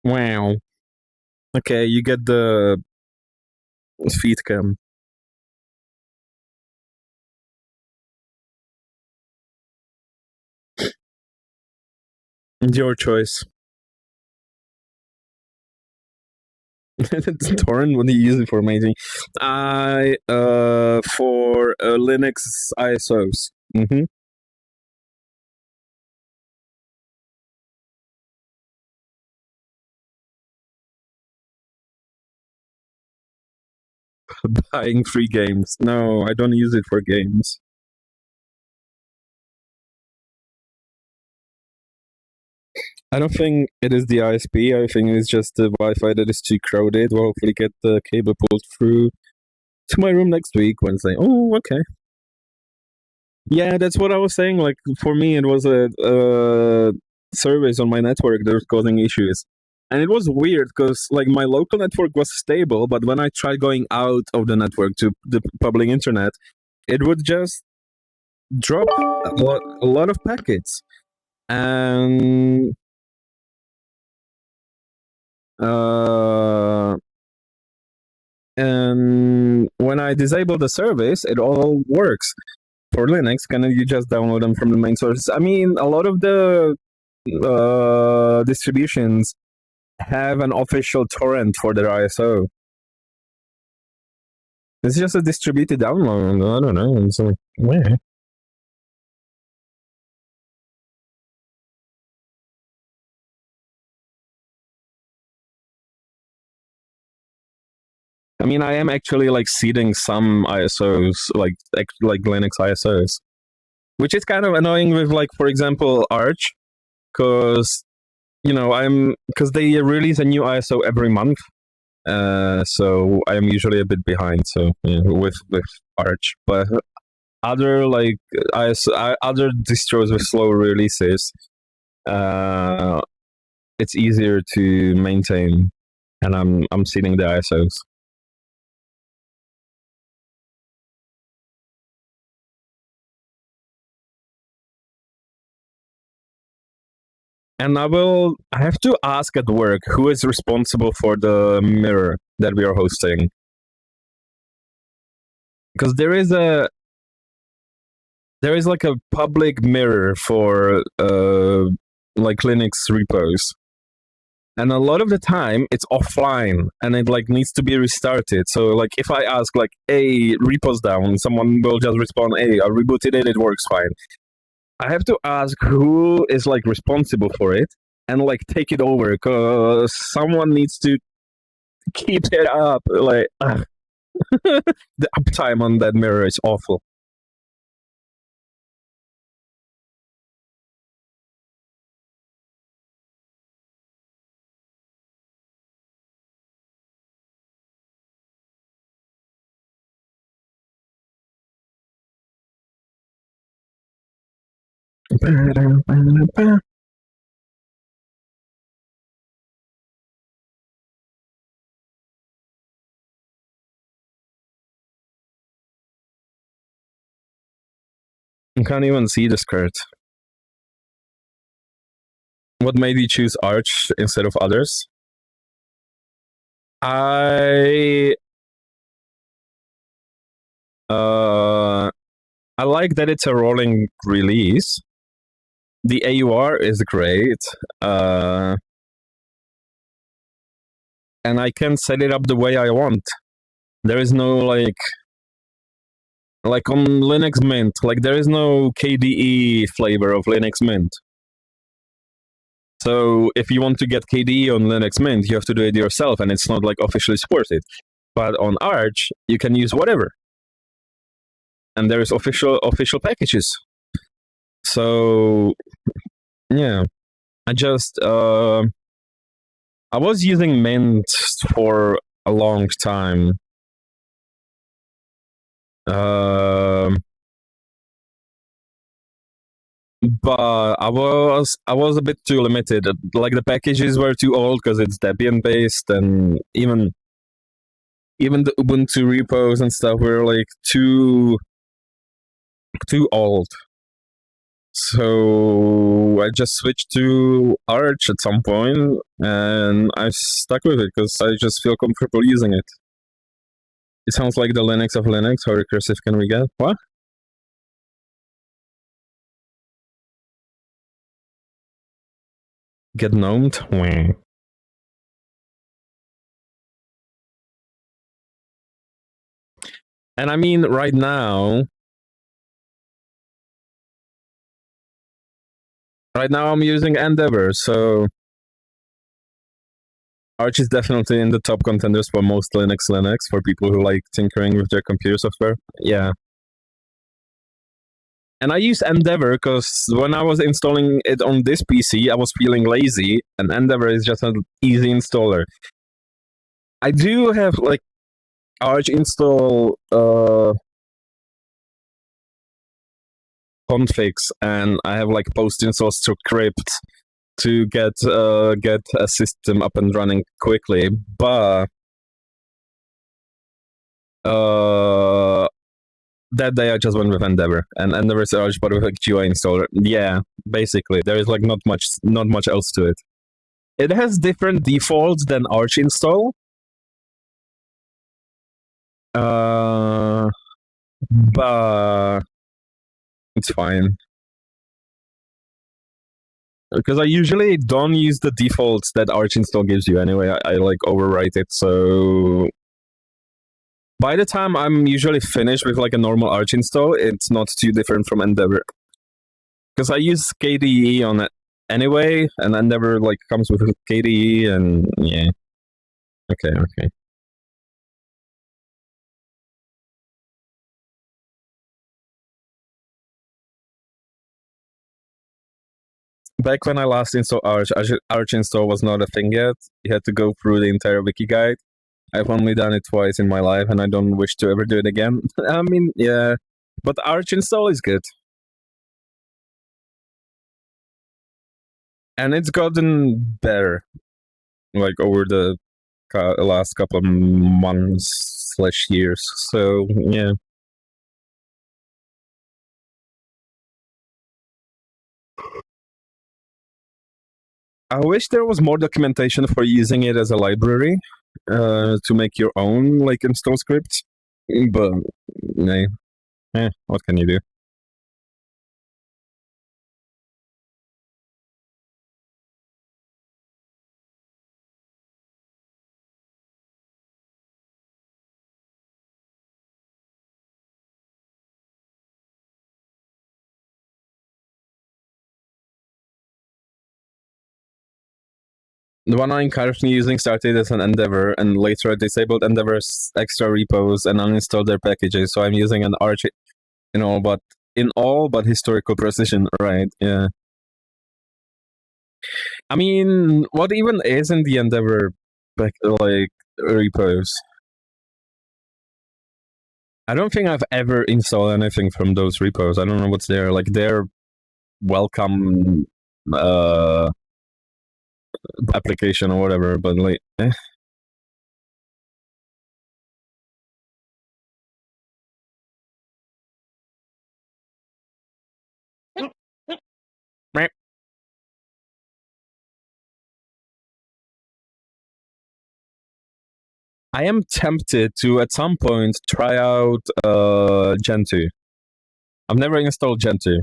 Wow. Okay, you get the feed cam. It's your choice. Torrent, what do you use it for? Amazing. I for Linux ISOs. Buying free games. No, I don't use it for games. I don't think it is the ISP. I think it's just the Wi-Fi that is too crowded. We'll hopefully get the cable pulled through to my room next week, Wednesday. Oh, okay. Yeah, that's what I was saying. Like for me, it was a service on my network that was causing issues, and it was weird because like my local network was stable, but when I tried going out of the network to the public internet, it would just drop a lot of packets, and uh, and when I disable the service, it all works. For Linux, can you just download them from the main source? I mean, a lot of the distributions have an official torrent for their ISO. It's just a distributed download. I don't know. It's like, where? I mean, I am actually like seeding some ISOs, like Linux ISOs, which is kind of annoying with like, for example, Arch, because because they release a new ISO every month. So I am usually a bit behind. So yeah, with Arch, but other like other distros with slow releases, uh, it's easier to maintain, and I'm seeding the ISOs. And I have to ask at work who is responsible for the mirror that we are hosting, because there is like a public mirror for like Linux repos, and a lot of the time it's offline and it like needs to be restarted. So like if I ask like, hey, repo's down, someone will just respond, hey, I rebooted it, it works fine. I have to ask who is like responsible for it and like take it over, because someone needs to keep it up. Like the uptime on that mirror is awful. You can't even see the skirt. What made you choose Arch instead of others? I uh I like that it's a rolling release. The AUR is great. And I can set it up the way I want. There is no like on Linux Mint, like there is no KDE flavor of Linux Mint. So if you want to get KDE on Linux Mint, you have to do it yourself, and it's not like officially supported. But on Arch, you can use whatever, and there is official packages. So yeah, I was using Mint for a long time. Um, but I was a bit too limited. Like the packages were too old because it's Debian based, and even the Ubuntu repos and stuff were like too old. So I just switched to Arch at some point, and I stuck with it because I just feel comfortable using it. It sounds like the Linux of Linux. How recursive can we get? What? Get gnomed? Wah. And I mean, right now I'm using Endeavor, so Arch is definitely in the top contenders for most Linux for people who like tinkering with their computer software. Yeah. And I use Endeavor because when I was installing it on this PC, I was feeling lazy, and Endeavor is just an easy installer. I do have like Arch install configs, and I have like post install script to get a system up and running quickly, but that day I just went with Endeavor, and Endeavor is Arch but with a GUI installer. Yeah, basically there is like not much else to it. It has different defaults than Arch install. But it's fine. Because I usually don't use the defaults that Arch install gives you anyway. I like overwrite it, so by the time I'm usually finished with like a normal Arch install, it's not too different from Endeavor. Because I use KDE on it anyway, and Endeavor like comes with KDE, and yeah. Okay. Back when I last installed Arch install was not a thing yet. You had to go through the entire wiki guide. I've only done it twice in my life, and I don't wish to ever do it again. I mean, yeah, but Arch install is good, and it's gotten better, like over the last couple of months/years. So yeah, I wish there was more documentation for using it as a library to make your own like install scripts, but nah, what can you do? The one I'm currently using started as an Endeavor, and later I disabled Endeavor's extra repos and uninstalled their packages. So I'm using an Arch in all but historical precision, right? Yeah. I mean, what even is in the Endeavor like repos? I don't think I've ever installed anything from those repos. I don't know what's there. Like their welcome application or whatever, but like I am tempted to at some point try out Gentoo. I've never installed Gentoo.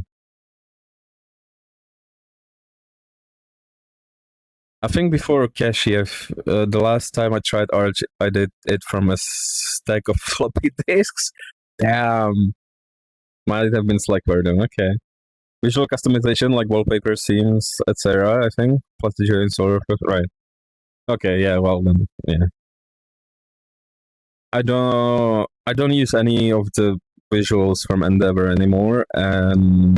I think before Kashiev, the last time I tried Arch, I did it from a stack of floppy disks. Damn. Might have been Slackburden. Okay. Visual customization like wallpaper, themes, etc. I think. Plus the installer. Right. Okay, yeah, well then, yeah. I don't use any of the visuals from Endeavor anymore, and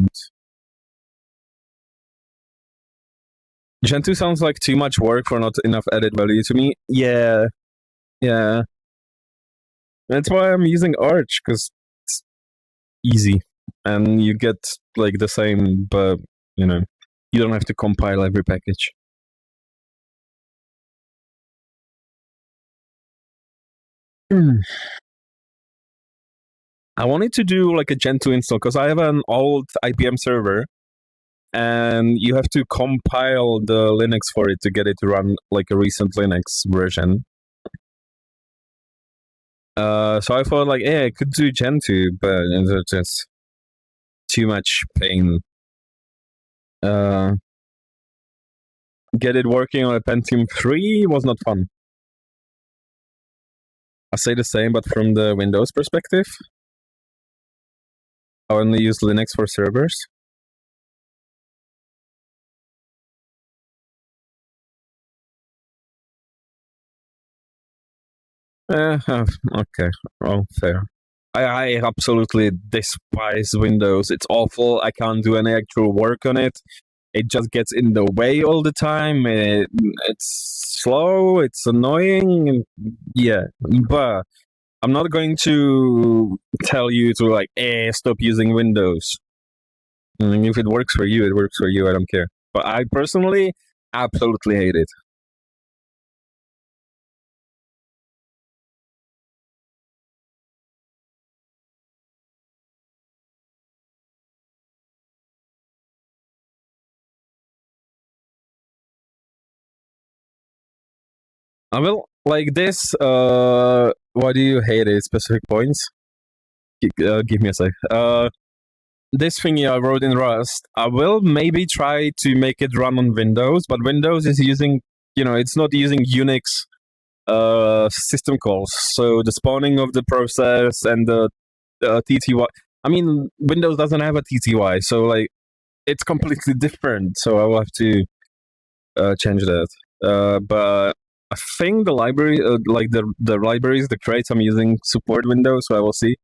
Gentoo sounds like too much work for not enough added value to me. Yeah. That's why I'm using Arch, because it's easy. and you get like the same, but you know, you don't have to compile every package. I wanted to do like a Gentoo install because I have an old IBM server, and you have to compile the Linux for it to get it to run like a recent Linux version. So I thought like, yeah, I could do Gentoo, but it's just too much pain. Get it working on a Pentium 3 was not fun. I say the same, but from the Windows perspective, I only use Linux for servers. Okay, well, fair. I absolutely despise Windows. It's awful. I can't do any actual work on it. It just gets in the way all the time. It's slow. It's annoying. Yeah, but I'm not going to tell you to like, stop using Windows. If it works for you, it works for you. I don't care. But I personally absolutely hate it. I will like this. Why do you hate it? Specific points? Give me a sec. This thingy I wrote in Rust, I will maybe try to make it run on Windows, but Windows is using, it's not using Unix system calls. So the spawning of the process and the TTY. I mean, Windows doesn't have a TTY, so like it's completely different. So I will have to change that. But I think the library, like the libraries, the crates I'm using support Windows, so I will see.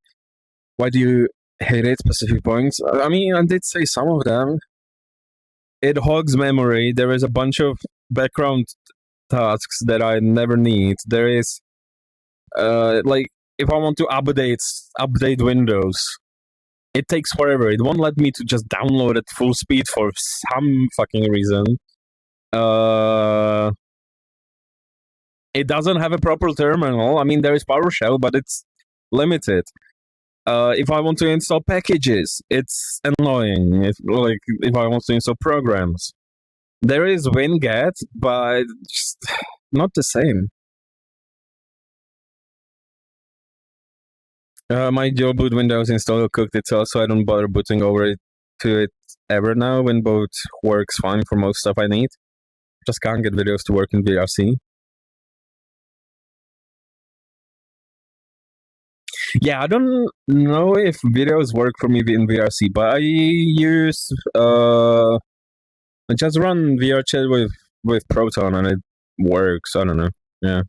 Why do you hate it? Specific points? I mean, I did say some of them. It hogs memory. There is a bunch of background tasks that I never need. There is, like, if I want to update Windows, it takes forever. It won't let me to just download at full speed for some fucking reason. It doesn't have a proper terminal. I mean, there is PowerShell, but it's limited. If I want to install packages, it's annoying. If I want to install programs, there is Winget, but just not the same. My dual boot Windows installer cooked itself, so I don't bother booting over it to it ever now. Winboot works fine for most stuff I need. Just can't get videos to work in VRC. Yeah, I don't know if videos work for me in VRC, but I use I just run VR chat with Proton and it works. I don't know. Yeah.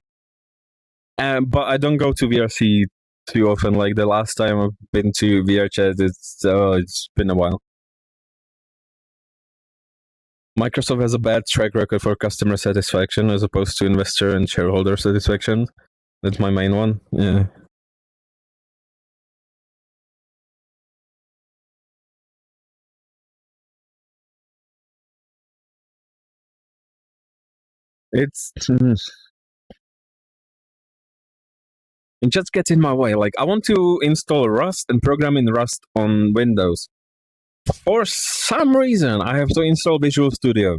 But I don't go to VRC too often. Like the last time I've been to VR chat, it's been a while. Microsoft has a bad track record for customer satisfaction as opposed to investor and shareholder satisfaction. That's my main one. Yeah. It's it just gets in my way. Like I want to install Rust and program in Rust on Windows. For some reason, I have to install Visual Studio.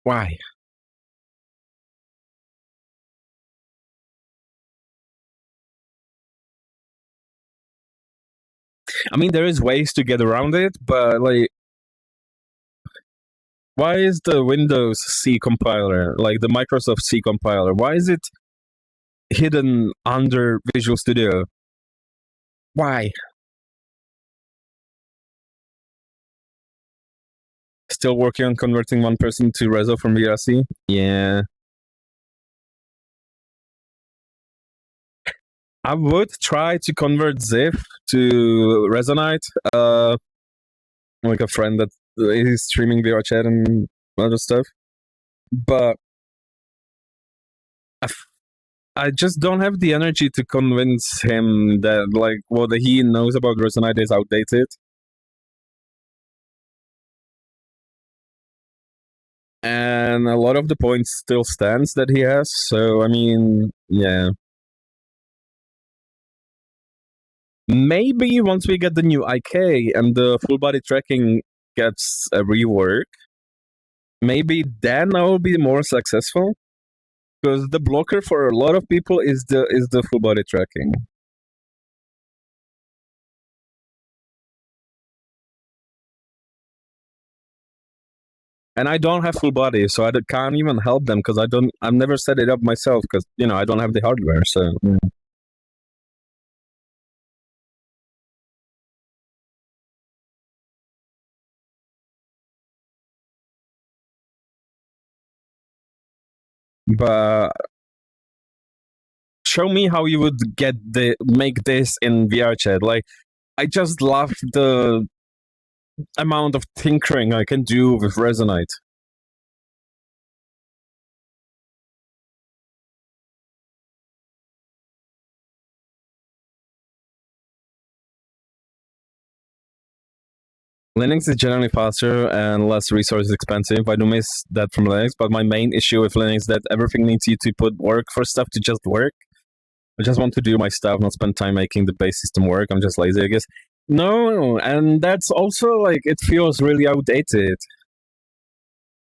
Why? I mean, there is ways to get around it, but like, why is the Windows C compiler, like the Microsoft C compiler, why is it hidden under Visual Studio? Why? Still working on converting one person to Rezo from VRC? Yeah. I would try to convert Ziff to Resonite. Like a friend that is streaming VR chat and other stuff. But I just don't have the energy to convince him that like what he knows about Resonite is outdated. And a lot of the points still stands that he has. So I mean, yeah. Maybe once we get the new IK and the full body tracking gets a rework, maybe then I will be more successful. Because the blocker for a lot of people is the full body tracking. And I don't have full body, so I can't even help them because I've never set it up myself because I don't have the hardware. So but show me how you would make this in VR chat. Like I just love the amount of tinkering I can do with Resonite. Linux is generally faster and less resource expensive. I do miss that from Linux, but my main issue with Linux is that everything needs you to put work for stuff to just work. I just want to do my stuff, not spend time making the base system work. I'm just lazy, I guess. No, and that's also like it feels really outdated.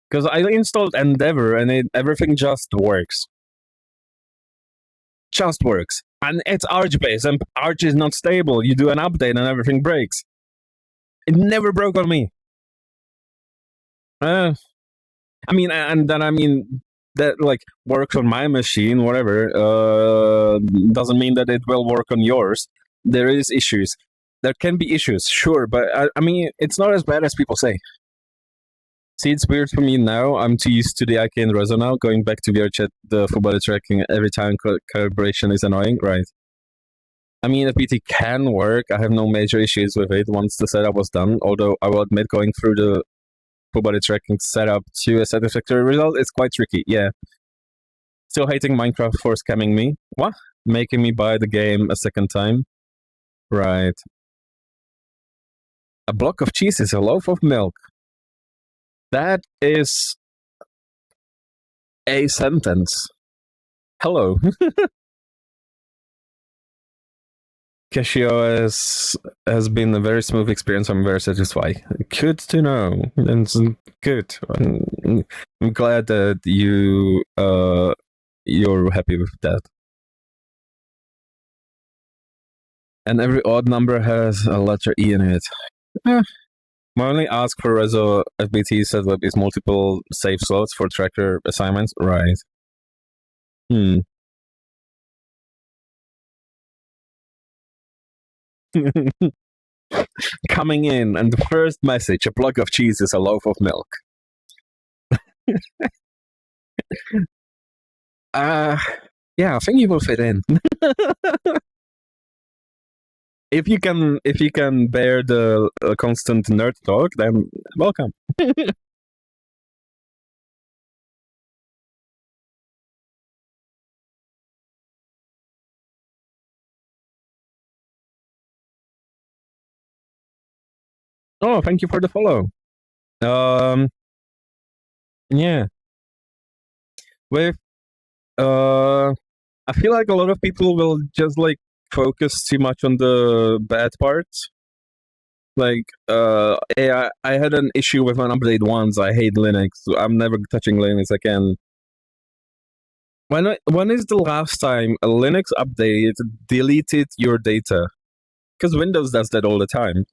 Because I installed Endeavor and everything just works. Just works. And it's Arch based, and Arch is not stable. You do an update and everything breaks. It never broke on me. I mean, and then that like works on my machine, whatever. Doesn't mean that it will work on yours. There is issues. There can be issues, sure, but I mean, it's not as bad as people say. See, it's weird for me now. I'm too used to the IK and Reso now. Going back to VRChat, the full body tracking every time calibration is annoying, right? I mean, the PT can work. I have no major issues with it once the setup was done. Although I will admit, going through the full body tracking setup to a satisfactory result is quite tricky. Yeah. Still hating Minecraft for scamming me. What? Making me buy the game a second time? Right. A block of cheese is a loaf of milk. That is a sentence. Hello. Casio has been a very smooth experience. I'm very satisfied. Good to know. It's good. I'm glad that you're happy with that. And every odd number has a letter E in it. My only ask for Reso FBT setup is multiple save slots for tracker assignments. Right. Coming in, and the first message: a block of cheese is a loaf of milk. Yeah, I think you will fit in. If you can bear the constant nerd talk, then welcome. Oh, thank you for the follow. Yeah. With I feel like a lot of people will just like focus too much on the bad parts. Like, I had an issue with an update once. I hate Linux. I'm never touching Linux again. When is the last time a Linux update deleted your data? Because Windows does that all the time.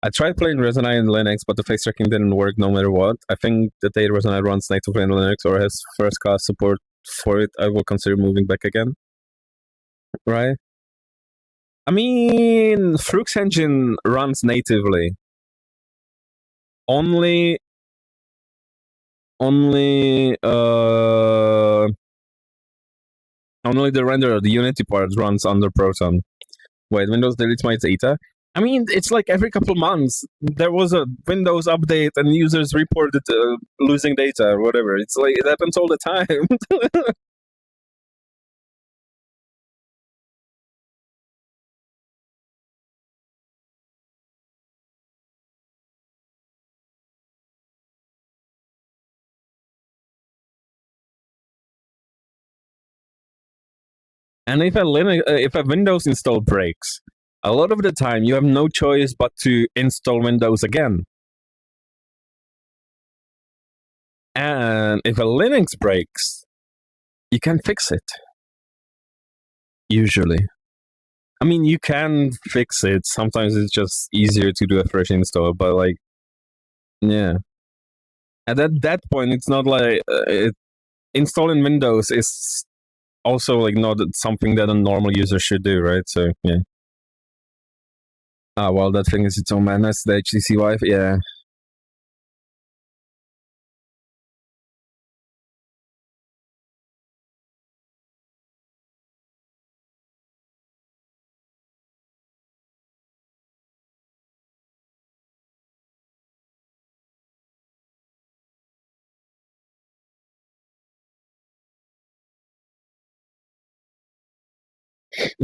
I tried playing Resonite in Linux, but the face tracking didn't work no matter what. I think the day Resonite runs natively in Linux or has first class support for it, I will consider moving back again. Right? I mean, Frux engine runs natively. Only the renderer, the Unity part runs under Proton. Wait, Windows deletes my data? I mean, it's like every couple months there was a Windows update and users reported losing data or whatever. It's like it happens all the time. And if a Windows install breaks, a lot of the time you have no choice but to install Windows again. And if a Linux breaks, you can fix it. Usually. I mean, you can fix it. Sometimes it's just easier to do a fresh install, but like, yeah. And at that point, it's not like installing Windows is also like not something that a normal user should do, right? So yeah. Ah, well, that thing is its own madness. The HTC Vive, yeah.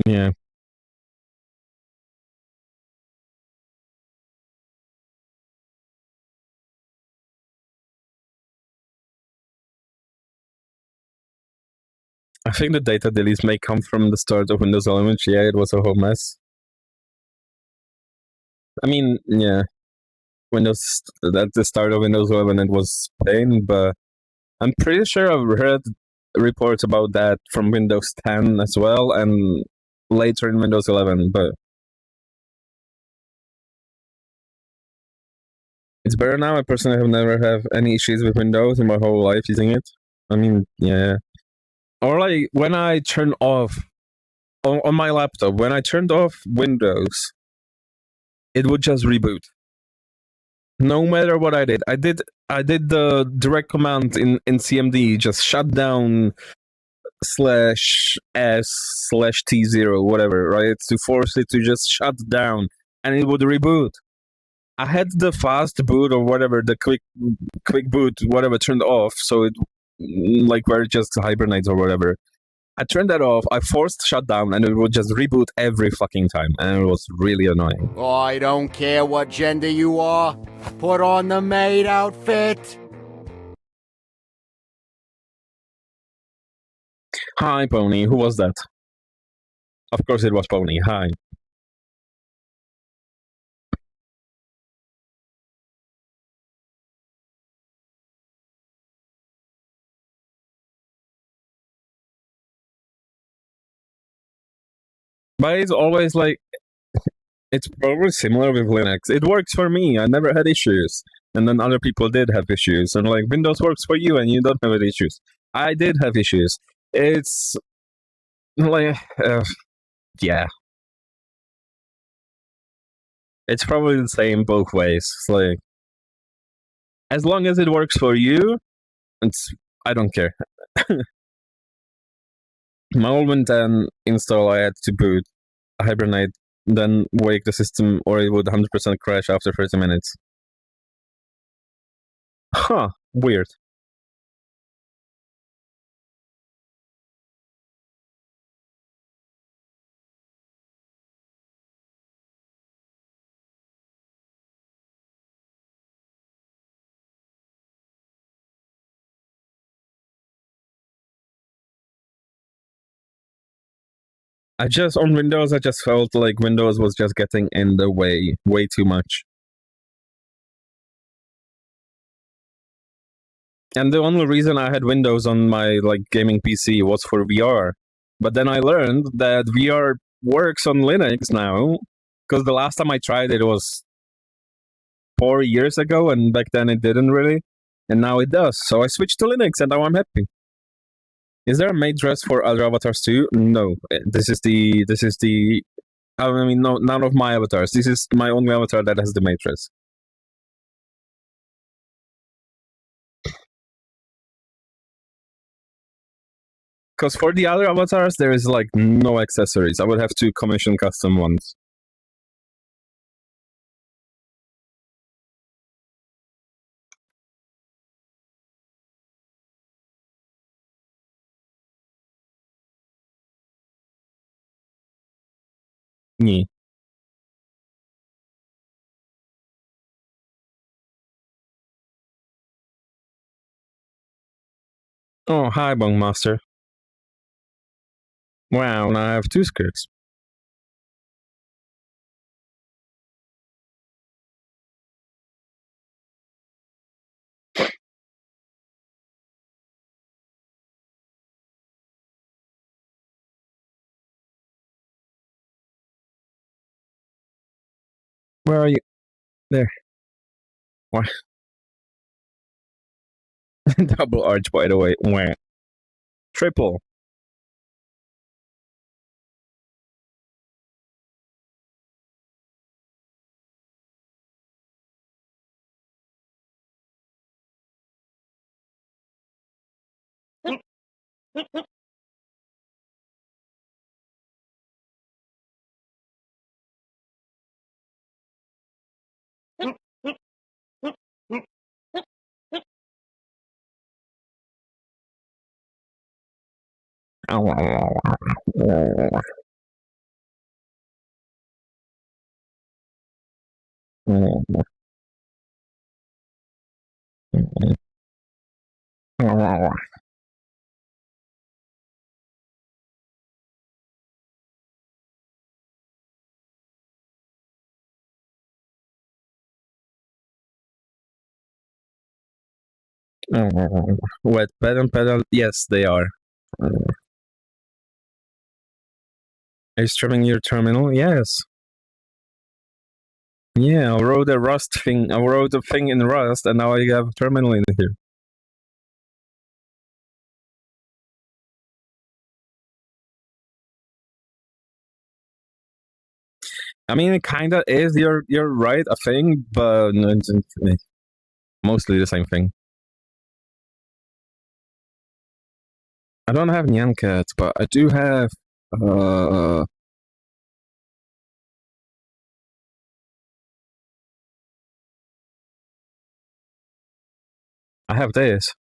Yeah. I think the data deletes may come from the start of Windows 11. Yeah, it was a whole mess. I mean, yeah, Windows at the start of Windows 11 it was pain, but I'm pretty sure I've heard reports about that from Windows 10 as well, and later in Windows 11. But it's better now. I personally have never have any issues with Windows in my whole life using it. I mean, yeah. Or like when I turn off on my laptop, when I turned off Windows, it would just reboot. No matter what I did the direct command in CMD, just shut down /s/t0 whatever, right? To force it to just shut down, and it would reboot. I had the fast boot or whatever, the quick boot, whatever, turned off, so it like where it just hibernates or whatever. I turned that off. I forced shutdown, and it would just reboot every fucking time, and it was really annoying. I don't care what gender you are. Put on the maid outfit. Hi, Pony. Who was that? Of course, it was Pony. Hi. But it's always like it's probably similar with Linux. It works for me. I never had issues, and then other people did have issues. And like Windows works for you, and you don't have any issues. I did have issues. It's like, yeah, it's probably the same both ways. It's like as long as it works for you, it's I don't care. My old Win 10 install, I had to boot, hibernate, then wake the system, or it would 100% crash after 30 minutes. Huh, weird. I just on Windows, I just felt like Windows was just getting in the way too much. And the only reason I had Windows on my like gaming PC was for VR. But then I learned that VR works on Linux now, because the last time I tried it was 4 years ago, and back then it didn't really, and now it does. So I switched to Linux, and now I'm happy. Is there a made dress for other avatars too? No. This is the. I mean, no, none of my avatars. This is my only avatar that has the matrix. Because for the other avatars, there is like no accessories. I would have to commission custom ones. Ni. Oh, hi, Bong Master. Wow, now I have two skirts. Where are you? There. What? Double arch, by the way. Wah. Triple. Wet pedal? Yes, they are. Are you streaming your terminal? Yes. Yeah, I wrote a Rust thing. I wrote a thing in Rust, and now I have a terminal in here. I mean, it kind of is. You're right, a thing, but it's mostly the same thing. I don't have Nyan Cats, but I do have. I have this.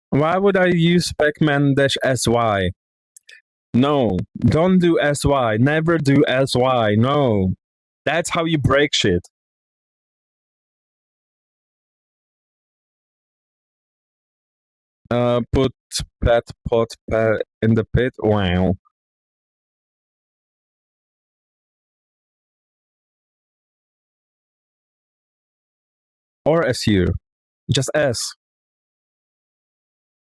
Why would I use Specman-SY? No, don't do SY. Never do SY. No. That's how you break shit. Put pot in the pit. Wow. Or SU. Just S.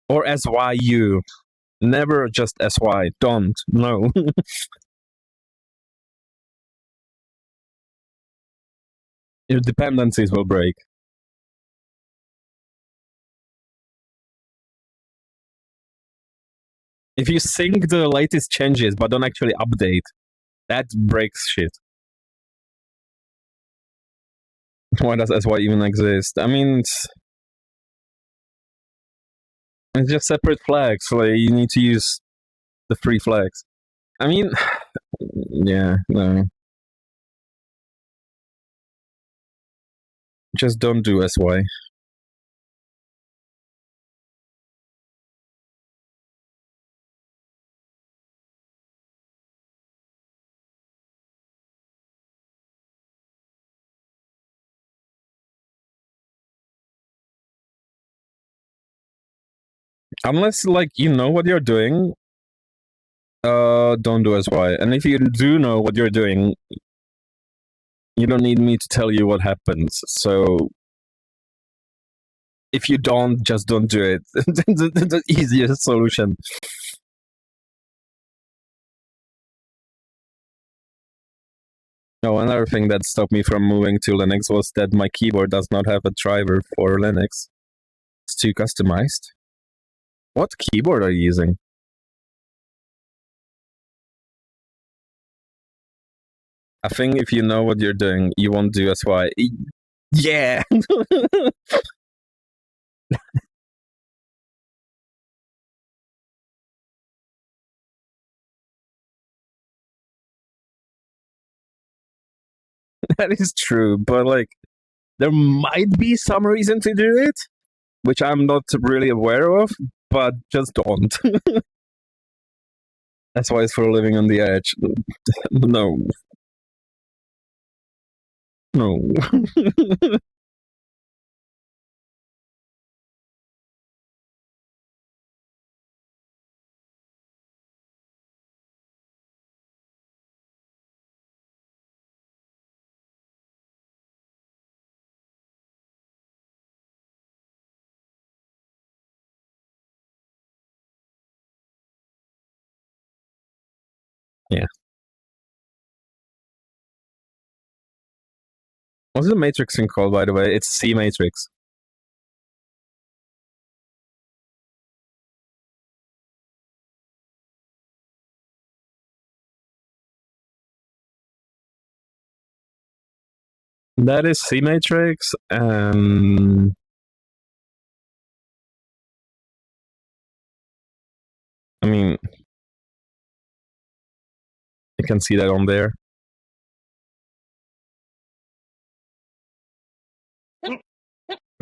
Or SYU. Never just SY. Don't. No. Your dependencies will break. If you sync the latest changes but don't actually update, that breaks shit. Why does SY even exist? I mean, it's just separate flags. Like, you need to use the free flags. I mean, yeah, no. Just don't do SY. Unless, like, you know what you're doing, don't do SY. And if you do know what you're doing, you don't need me to tell you what happens. So if you don't, just don't do it. The easiest solution. No, another thing that stopped me from moving to Linux was that my keyboard does not have a driver for Linux. It's too customized. What keyboard are you using? I think if you know what you're doing, you won't do SY. Yeah. That is true, but like there might be some reason to do it, which I'm not really aware of, but just don't. That's why it's for living on the edge. No. No. Yeah. What's the matrix thing called, by the way? It's C matrix. That is C matrix, and I mean, you can see that on there.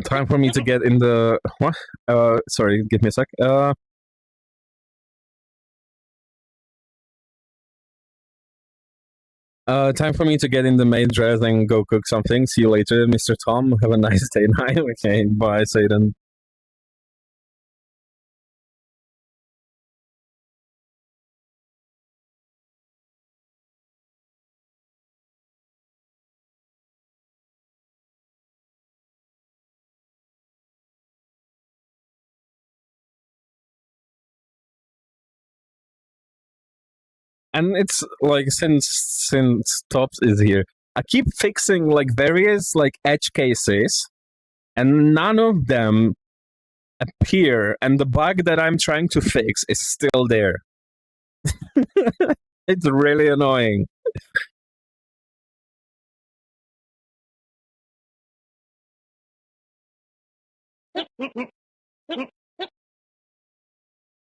Time for me to get in the what? Sorry, give me a sec. Time for me to get in the maid dress and go cook something. See you later, Mr. Tom. Have a nice day night. Okay, bye, Satan. And it's like since Tops is here, I keep fixing like various like edge cases, and none of them appear, and the bug that I'm trying to fix is still there. It's really annoying.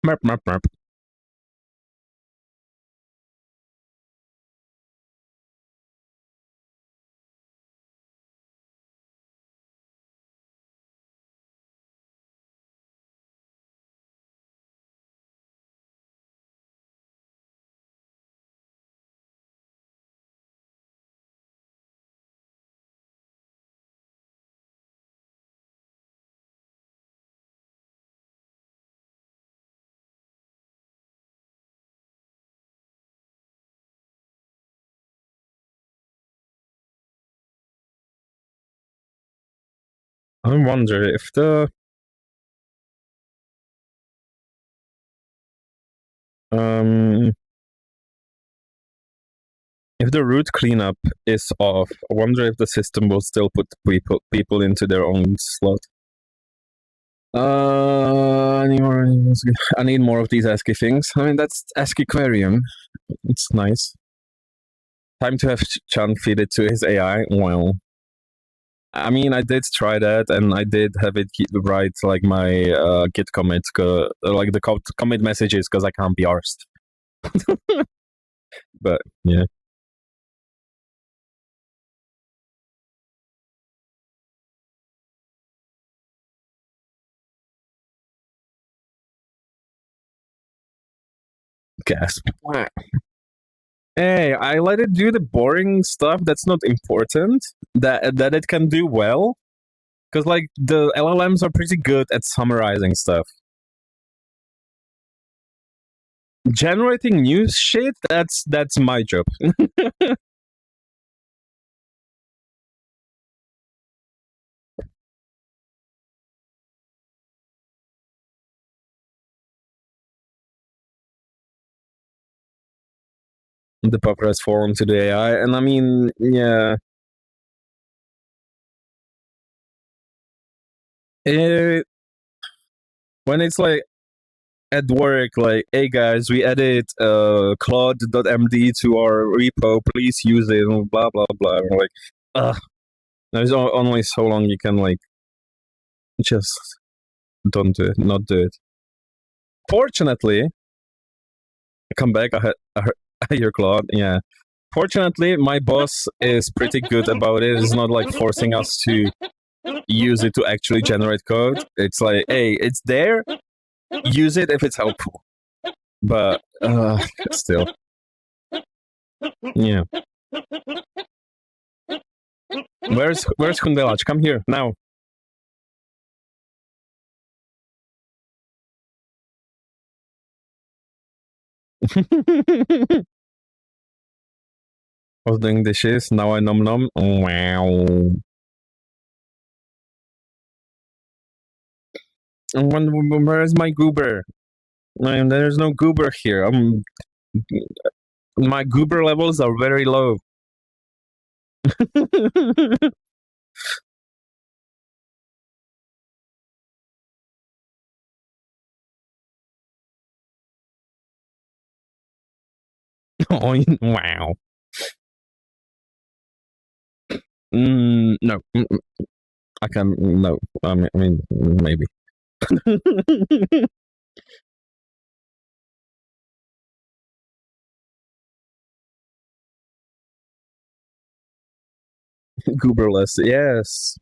Merp, merp, merp. I wonder if the if the root cleanup is off, I wonder if the system will still put people into their own slot. I need more of these ASCII things. I mean, that's ASCII Aquarium. It's nice. Time to have Chan feed it to his AI. Well, I mean, I did try that, and I did have it write like my Git commit, like the commit messages, because I can't be arsed. But yeah. Gasp. Hey, I let it do the boring stuff that's not important, that it can do well. Because like the LLMs are pretty good at summarizing stuff. Generating news shit, that's my job. The pupper has fallen to the AI, and I mean, yeah. When it's like at work, like, hey guys, we added Claude.md to our repo, please use it, and blah blah blah. And we're like, ugh. There's only so long you can like just don't do it, not do it. Fortunately, I come back, I hear Claude, yeah. Fortunately, my boss is pretty good about it. It's not like forcing us to use it to actually generate code. It's like, hey, it's there. Use it if it's helpful. But still, yeah. Where's Kundelach? Come here now. I was doing dishes. Now I nom nom. Wow. Where is my goober? There's no goober here. My goober levels are very low. Oh, wow. No. I can no. I mean maybe. Gooberless, yes.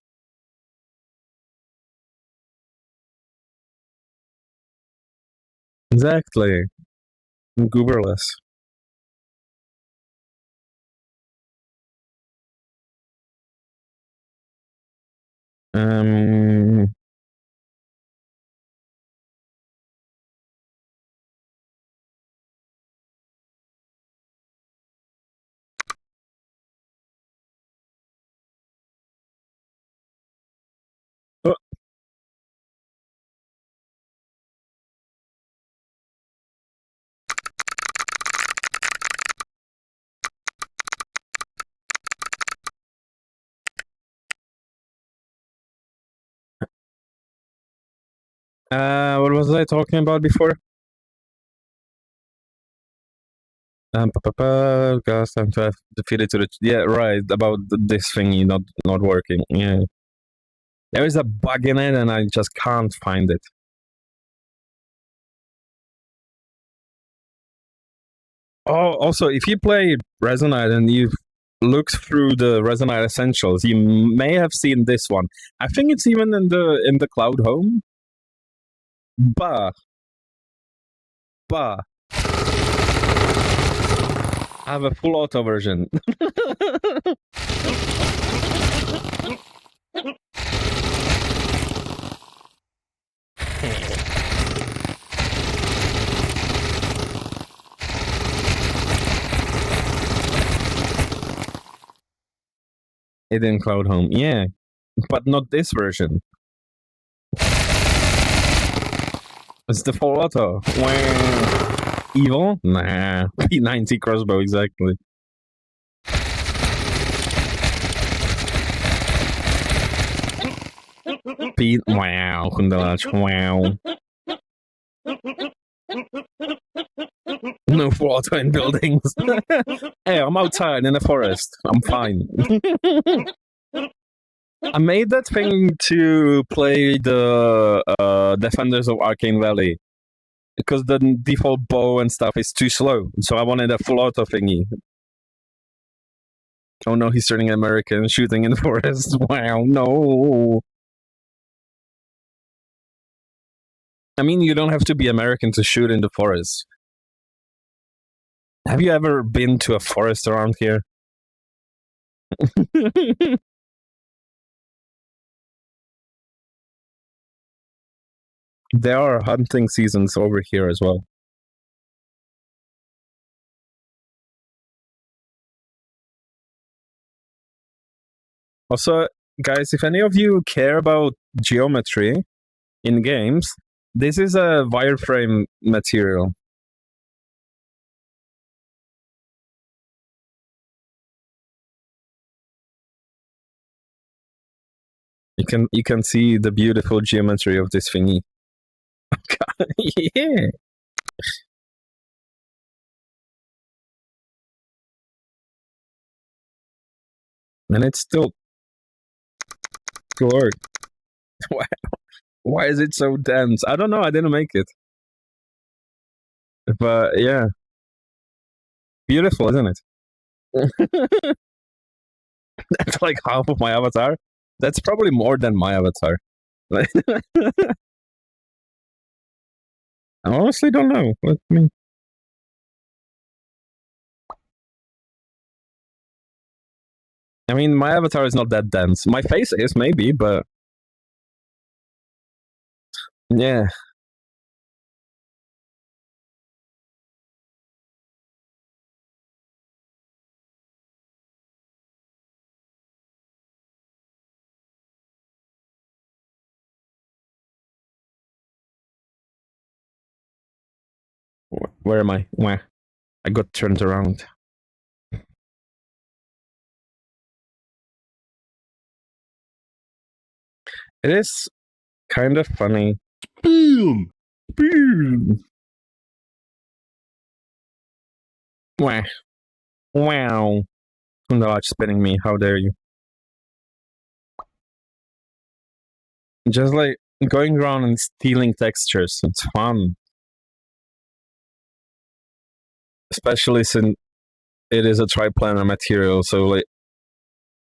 Exactly. Gooberless. Um oh, what was I talking about before? Gas time to have defeated to the right about this thingy not working. Yeah, there is a bug in it, and I just can't find it. Oh, also, if you play Resonite and you look through the Resonite Essentials, you may have seen this one. I think it's even in the Cloud Home. But I have a full auto version. It in Cloud Home, yeah, but not this version. It's the full auto. Evil? Nah. P90 crossbow, exactly. Wow, Kundelach, wow. No full auto in buildings. Hey, I'm outside in the forest. I'm fine. I made that thing to play the Defenders of Arcane Valley because the default bow and stuff is too slow. So I wanted a full auto thingy. Oh no, he's turning American, shooting in the forest. Wow, no. I mean, you don't have to be American to shoot in the forest. Have you ever been to a forest around here? There are hunting seasons over here as well. Also, guys, if any of you care about geometry in games, this is a wireframe material. You can see the beautiful geometry of this thingy. Yeah. And it's still glory. Why is it so dense? I don't know. I didn't make it. But yeah. Beautiful, isn't it? That's like half of my avatar. That's probably more than my avatar. I honestly don't know. I mean, my avatar is not that dense. My face is maybe, but yeah. Where am I? Where? I got turned around. It is kind of funny. Boom! Boom! Wah. Wow. No, it's spinning me. How dare you? Just like going around and stealing textures. It's fun. Especially since it is a triplanar material, so like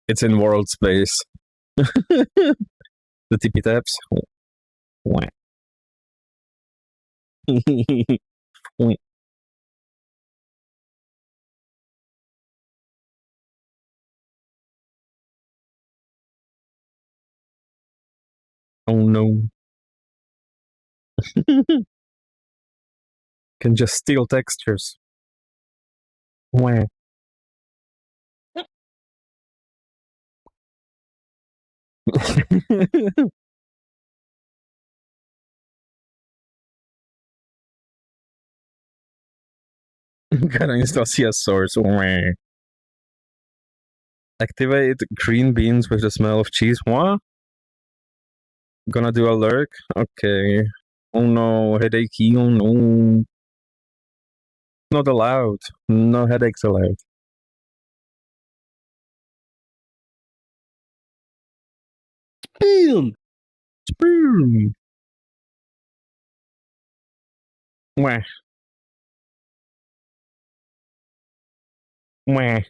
it's in world space. The tippy taps. Wah. Oh no. Can just steal textures. Wah. Gotta install CS source. Wah. Activate green beans with the smell of cheese. What? Gonna do a lurk? Okay. Oh no, headachy. Oh no. Not allowed. No headaches allowed. Spoon! Spoon! Wah. Wah.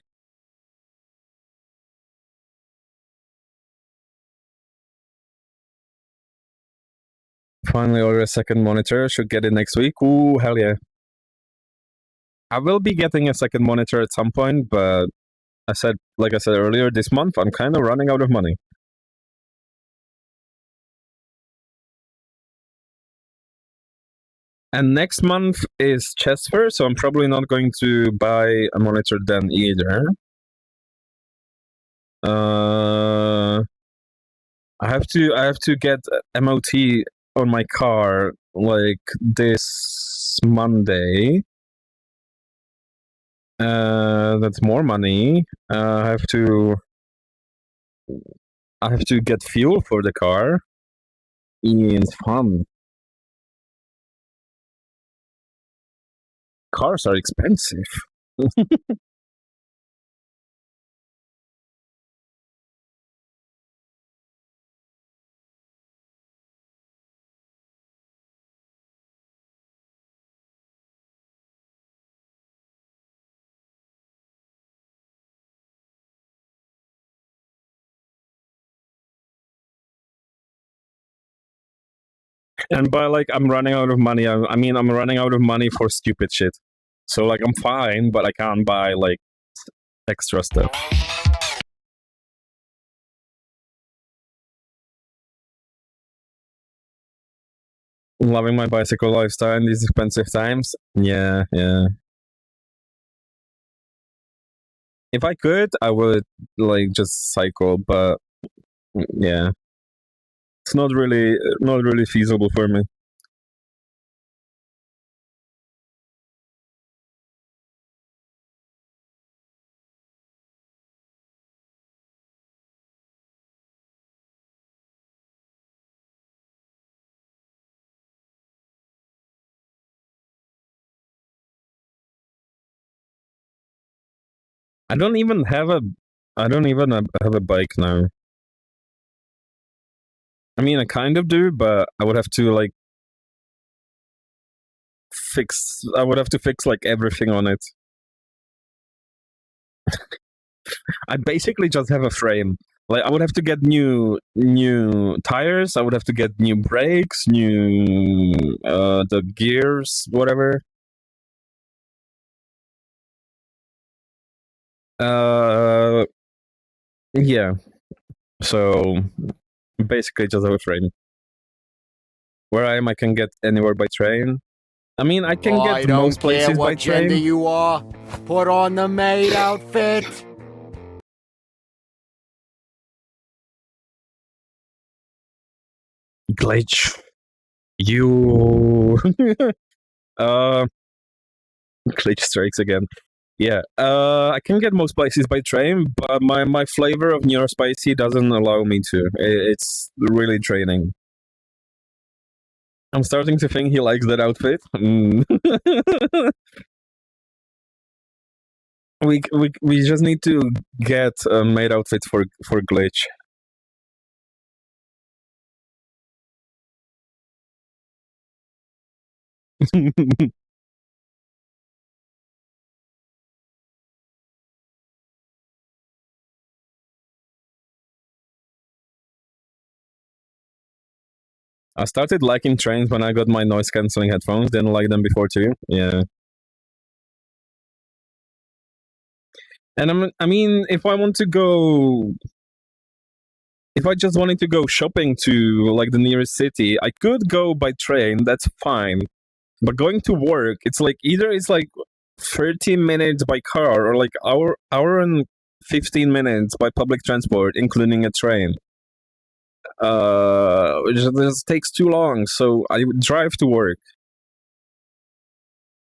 Finally order a second monitor. Should get it next week. Ooh, hell yeah. I will be getting a second monitor at some point, but like I said earlier, this month I'm kind of running out of money. And next month is chess fair, so I'm probably not going to buy a monitor then either. I have to get MOT on my car like this Monday. That's more money. I have to get fuel for the car. It's fun. Cars are expensive. And by like I'm running out of money, I mean I'm running out of money for stupid shit. So like I'm fine, but I can't buy like extra stuff. Loving my bicycle lifestyle in these expensive times. Yeah, yeah. If I could, I would like just cycle, but yeah, it's not really feasible for me. I don't even have a bike now. I mean, I kind of do, but I would have to like fix. I would have to fix like everything on it. I basically just have a frame. Like I would have to get new tires. I would have to get new brakes, new the gears, whatever. Yeah. So basically just have a frame. Where I am, I can get anywhere by train. I mean, I can I get don't most care places by what gender train. you are. Put on the maid outfit. Glitch. You. uh, glitch strikes again. Yeah. I can get most places by train, but my flavor of New York spicy doesn't allow me to. It's really draining. I'm starting to think he likes that outfit. We just need to get a maid outfit for glitch. I started liking trains when I got my noise cancelling headphones. Didn't like them before too. Yeah. And I mean, if I want to go, if I just wanted to go shopping to like the nearest city, I could go by train. That's fine. But going to work, it's like either it's like 30 minutes by car or like hour and 15 minutes by public transport, including a train. Which just takes too long. So I would drive to work.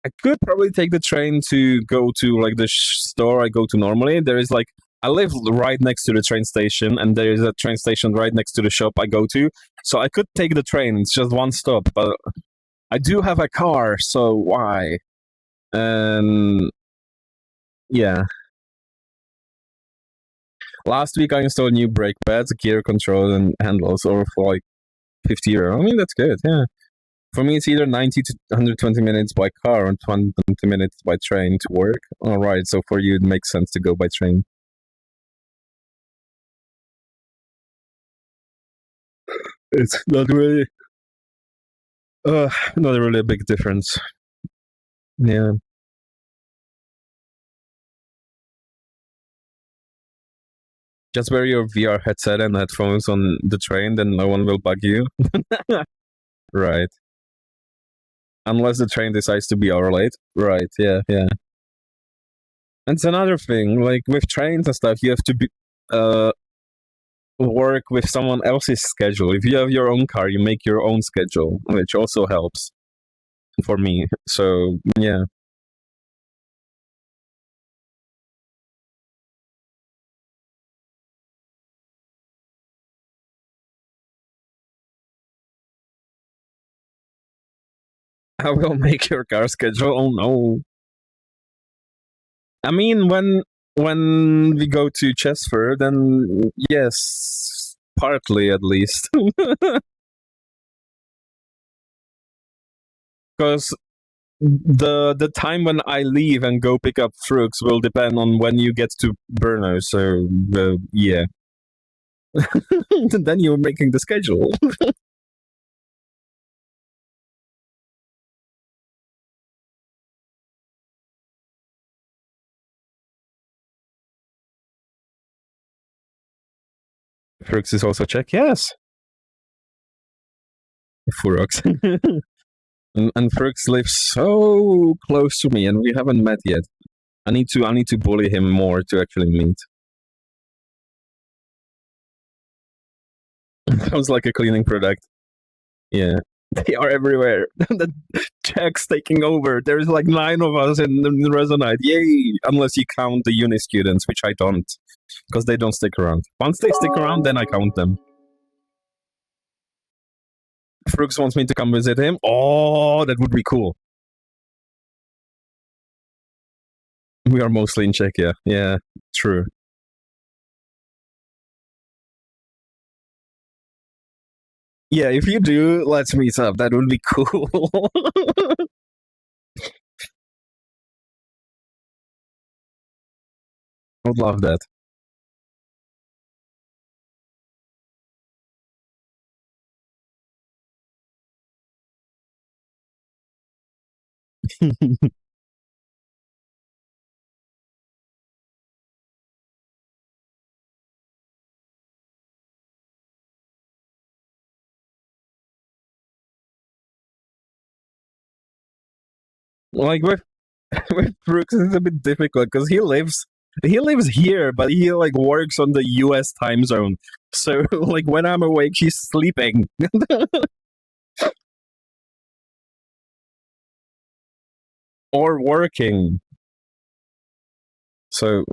I could probably take the train to go to like the store I go to normally. There is like I live right next to the train station, and there is a train station right next to the shop I go to. So I could take the train. It's just one stop, but I do have a car, so why? And yeah, last week I installed new brake pads, gear control, and handles, or for like €50. I mean that's good. Yeah. For me, it's either 90 to 120 minutes by car or 20 minutes by train to work. All right, so for you, it makes sense to go by train. It's not really, not really a big difference. Yeah. Just wear your VR headset and headphones on the train, then no one will bug you. Right. Unless the train decides to be hour late. Right, yeah, yeah. That's another thing. Like with trains and stuff, you have to be work with someone else's schedule. If you have your own car, you make your own schedule, which also helps for me. So yeah. I will make your car schedule. Oh no. I mean when we go to Chesford, then yes, partly at least. Because the time when I leave and go pick up Frooks will depend on when you get to Brno. So yeah, then you're making the schedule. Frooks is also Czech. Yes, Furox. And Frooks lives so close to me, and we haven't met yet. I need to bully him more to actually meet. Sounds like a cleaning product. Yeah. They are everywhere. The Czech's taking over. There's like 9 of us in Resonite. Yay! Unless you count the uni students, which I don't. Because they don't stick around. Once they stick around, then I count them. Frooks wants me to come visit him. Oh, that would be cool. We are mostly in Czechia. Yeah, true. Yeah, if you do, let's meet up. That would be cool. I would love that. Like with Brooks, it's a bit difficult because he lives here, but he like works on the U.S. time zone. So like when I'm awake, he's sleeping or working. So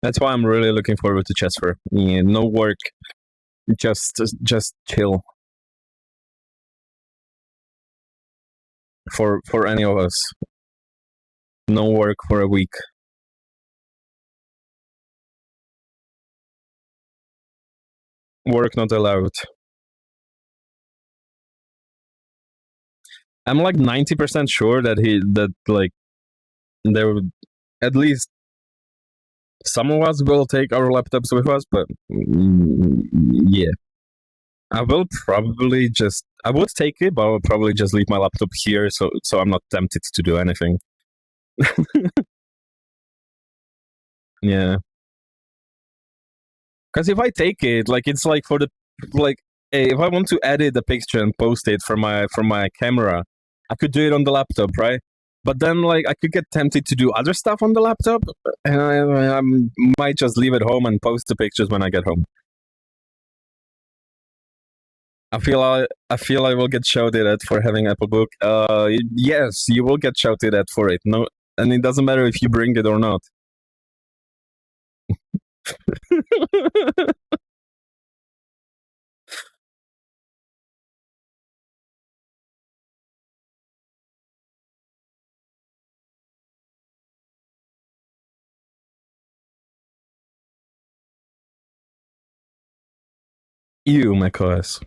that's why I'm really looking forward to Chester. Yeah, no work, just chill for any of us. No work for a week. Work not allowed. I'm like 90% sure that like there would at least some of us will take our laptops with us, but yeah, I would take it, but I would probably just leave my laptop here, so I'm not tempted to do anything. Yeah, because if I take it, like it's like for the like, if I want to edit a picture and post it from my camera, I could do it on the laptop, right? But then like I could get tempted to do other stuff on the laptop, and I might just leave it home and post the pictures when I get home. I feel I will get shouted at for having Apple Book. Yes, you will get shouted at for it. No, and it doesn't matter if you bring it or not. You macOS.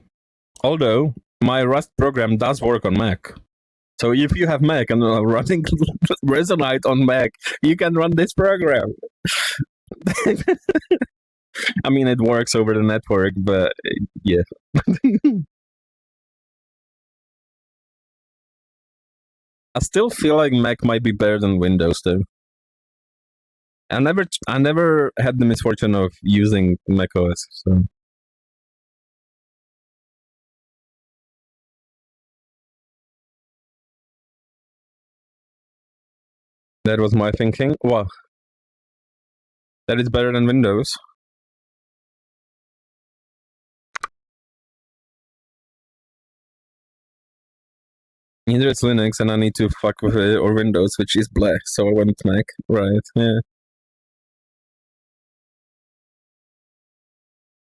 Although my Rust program does work on Mac. So if you have Mac and running Resonite on Mac, you can run this program. I mean, it works over the network, but yeah. I still feel like Mac might be better than Windows, though. I never had the misfortune of using macOS, so that was my thinking. Well, that is better than Windows. Either it's Linux and I need to fuck with it, or Windows, which is black, so I went Mac. Right, yeah.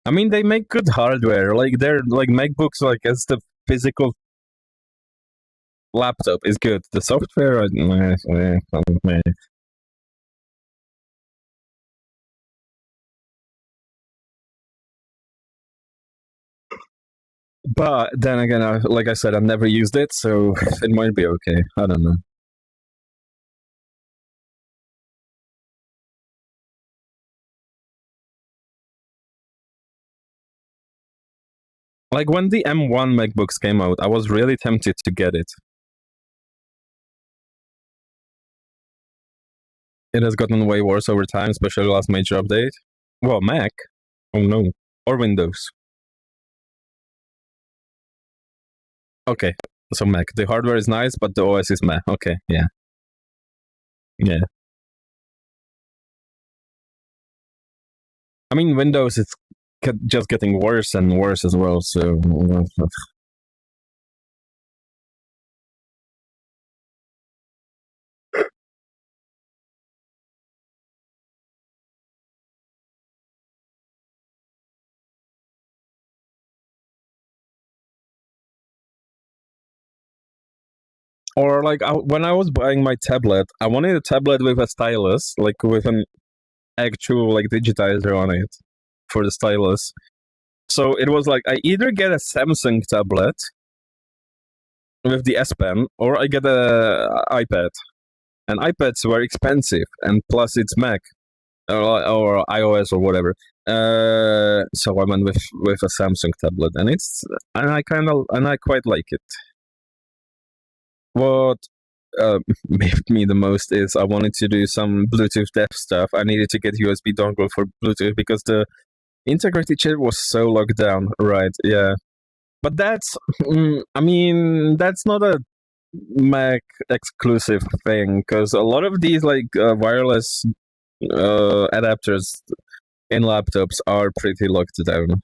I mean, they make good hardware. Like, they're like MacBooks, like, as the physical laptop is good. The software, but then again, like I said, I've never used it, so it might be okay. I don't know. Like, when the M1 MacBooks came out, I was really tempted to get it. It has gotten way worse over time, especially last major update. Well, Mac. Oh no. Or Windows. Okay. So Mac. The hardware is nice, but the OS is meh. Okay, yeah. Yeah. I mean, Windows is just getting worse and worse as well, so. Or like when I was buying my tablet, I wanted a tablet with a stylus, like with an actual like digitizer on it for the stylus. So it was like I either get a Samsung tablet with the S Pen, or I get a iPad. And iPads were expensive, and plus it's Mac or iOS or whatever. So I went with a Samsung tablet, and I quite like it. What made me the most is I wanted to do some Bluetooth dev stuff. I needed to get USB dongle for Bluetooth because the integrated chip was so locked down. Right? Yeah, but I mean, that's not a Mac exclusive thing because a lot of these like wireless adapters in laptops are pretty locked down.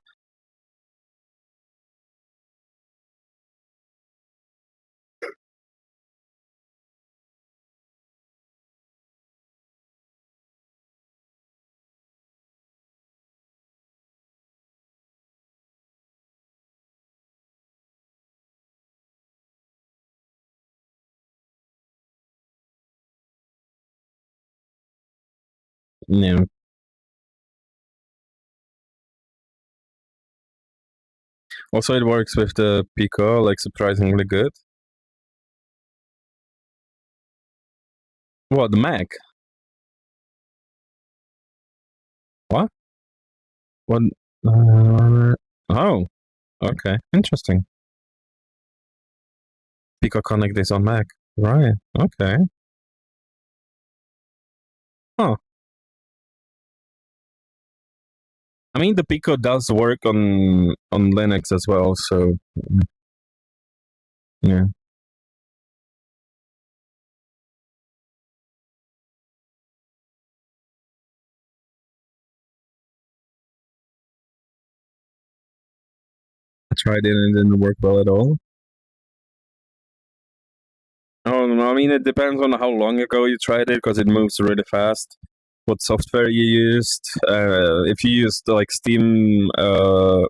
Yeah. Also, it works with the Pico like surprisingly good. What, the Mac? What? What? Oh, okay, interesting. Pico Connect is on Mac, right? Okay. Huh. I mean, the Pico does work on Linux as well, so yeah. I tried it and it didn't work well at all. Oh, no, I mean, it depends on how long ago you tried it because it moves really fast. What software you used? If you used like Steam, the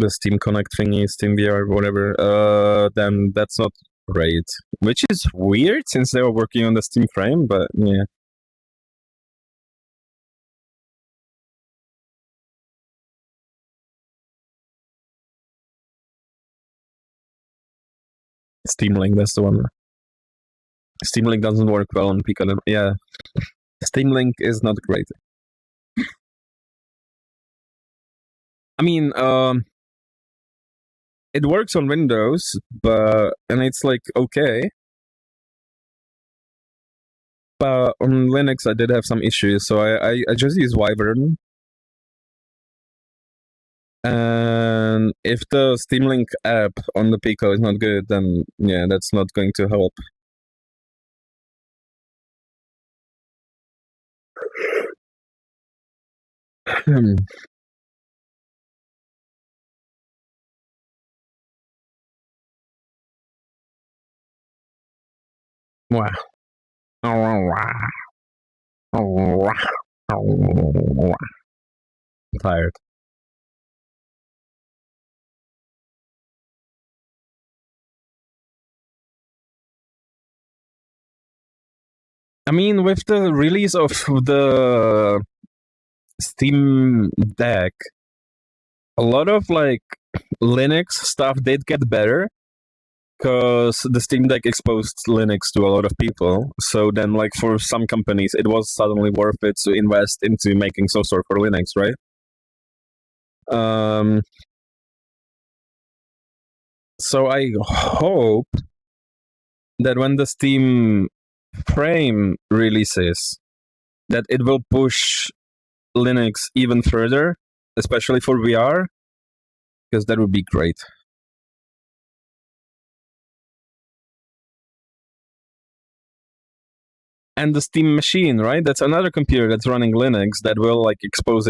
Steam Connect thingy, Steam VR, whatever, then that's not great. Which is weird since they were working on the Steam Frame, but yeah. Steam Link, that's the one. Steam Link doesn't work well on Pico. Yeah, Steam Link is not great. I mean, it works on Windows, and it's like okay. But on Linux, I did have some issues, so I just use Wyvern. And if the Steam Link app on the Pico is not good, then yeah, that's not going to help. Wow. Tired. I mean, with the release of the Steam Deck, a lot of like Linux stuff did get better because the Steam Deck exposed Linux to a lot of people. So then, like for some companies, it was suddenly worth it to invest into making software for Linux, right? Um, so I hope that when the Steam Frame releases, that it will push Linux even further, especially for VR, because that would be great. And the Steam machine, right? That's another computer that's running Linux that will like expose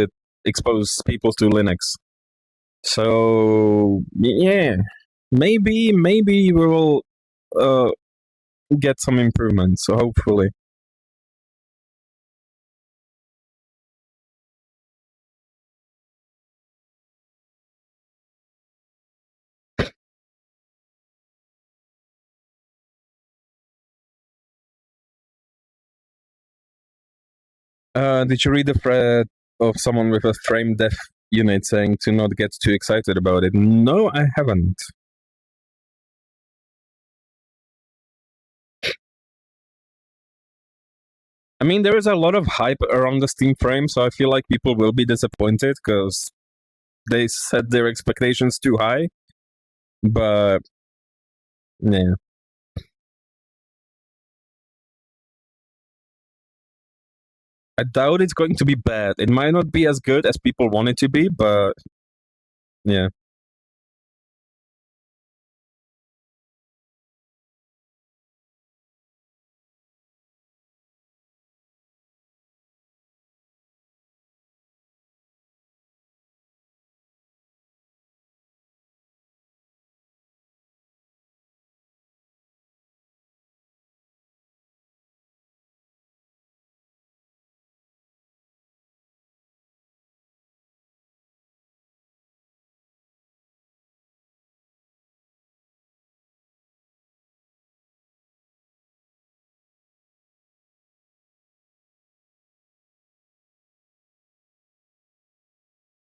people to Linux. So yeah, maybe we will uh, get some improvements. So hopefully. Did you read the thread of someone with a frame deaf unit saying to not get too excited about it. No, I haven't. I mean, there is a lot of hype around the Steam frame, so I feel like people will be disappointed because they set their expectations too high. But yeah, I doubt it's going to be bad. It might not be as good as people want it to be, but yeah.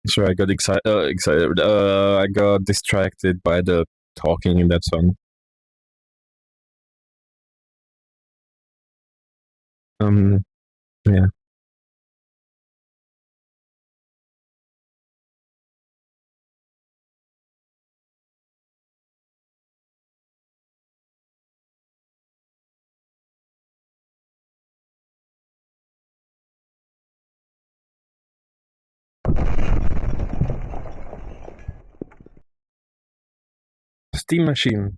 Sure, I got excited. I got distracted by the talking in that song. Yeah. Steam Machine.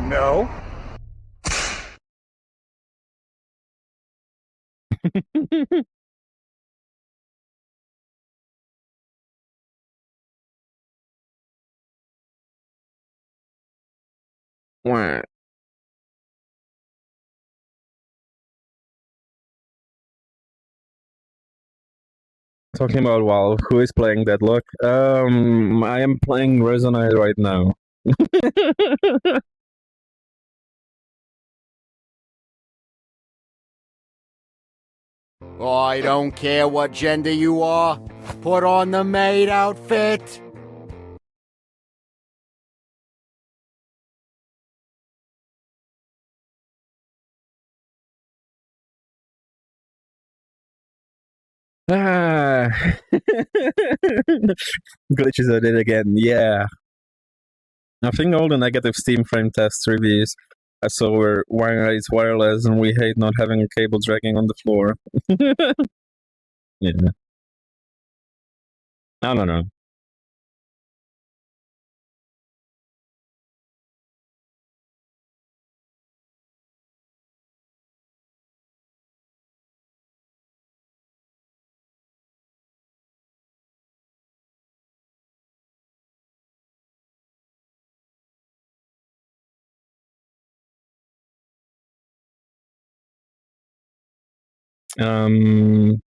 No. Wah. Talking about Valve, who is playing Deadlock? I am playing Resonite right now. I don't care what gender you are. Put on the maid outfit. Ah. Glitches at it again, yeah. I think all the negative Steam frame test reviews I saw were why it's wireless and we hate not having a cable dragging on the floor. Yeah. I don't know. Um,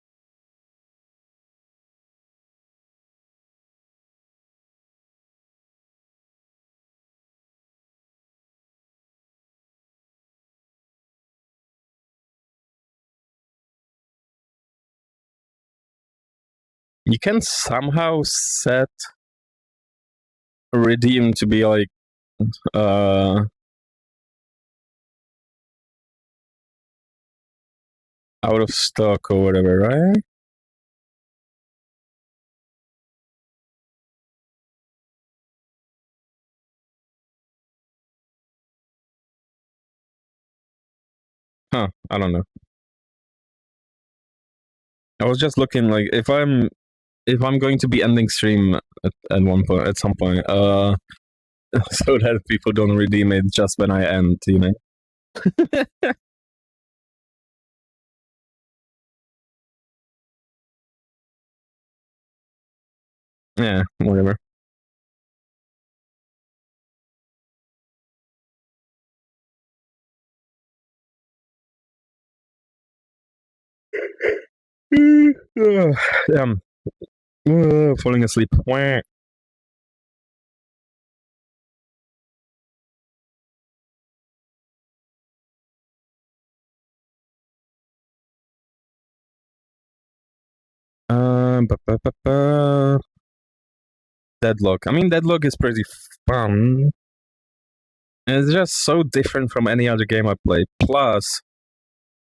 you can somehow set redeem to be like out of stock or whatever, right? Huh, I don't know. I was just looking like if I'm going to be ending stream at some point, so that people don't redeem it just when I end, you know. Yeah, whatever. Damn. Falling asleep. Wah. Deadlock. I mean, Deadlock is pretty fun. It's just so different from any other game I play. Plus,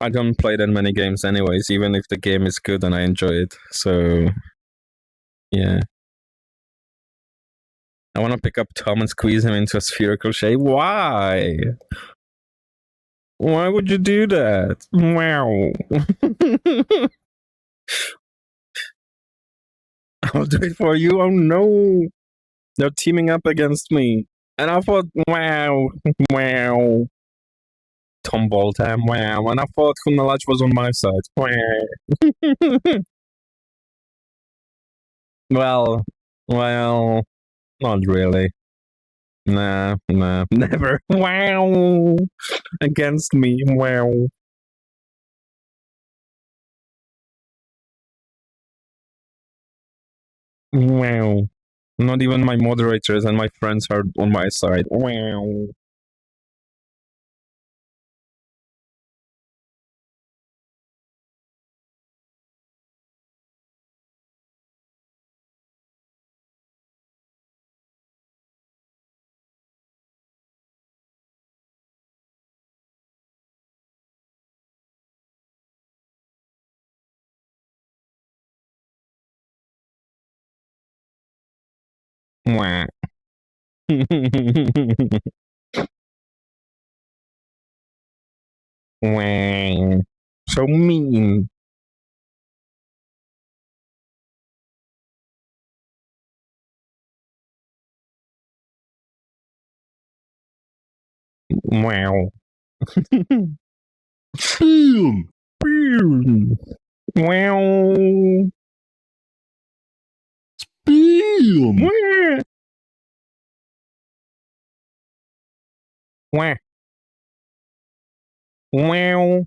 I don't play that many games anyways, even if the game is good and I enjoy it. So, yeah. I want to pick up Tom and squeeze him into a spherical shape. Why? Why would you do that? Wow. I'll do it for you. Oh no. They're teaming up against me. And I thought, wow. Tom Boltham, wow. And I thought Kunalach was on my side. Wow. well, not really. Nah, never. Wow. Against me. Wow. Wow. Not even my moderators and my friends are on my side. Wow. Wow. Wow. So mean. Wow. Boom. Boom. Wow. Boom. Wow. Wow.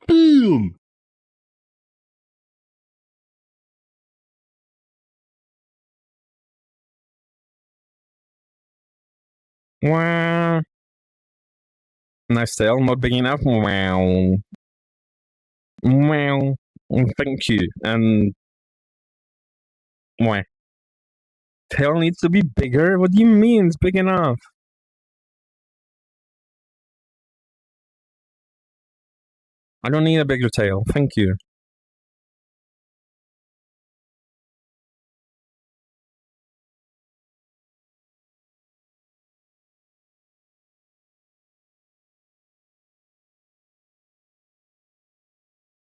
Boom. Wow. Nice tail, not big enough. Wow. Wow. Thank you. And wow. Tail needs to be bigger? What do you mean? It's big enough. I don't need a bigger tail. Thank you.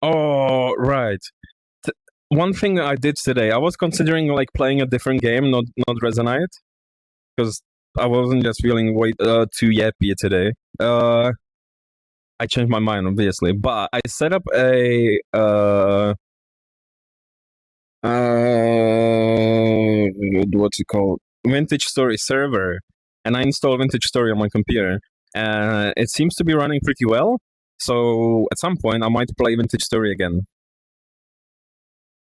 Oh, right. One thing I did today, I was considering like playing a different game, not Resonite, because I wasn't just feeling too yappy today. I changed my mind, obviously, but I set up a what's it called? Vintage Story server, and I installed Vintage Story on my computer. It seems to be running pretty well. So at some point, I might play Vintage Story again.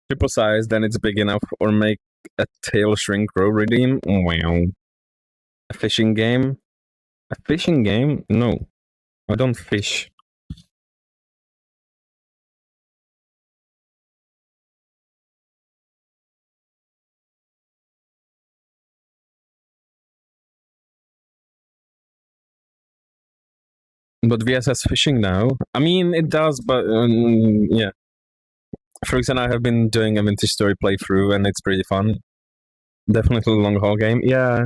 Triple size, then it's big enough, or make a tail shrink row redeem. Wow. A fishing game? A fishing game? No, I don't fish. But VSS fishing now? I mean, it does, but yeah. Frux and I have been doing a Vintage Story playthrough, and it's pretty fun. Definitely a long haul game. Yeah.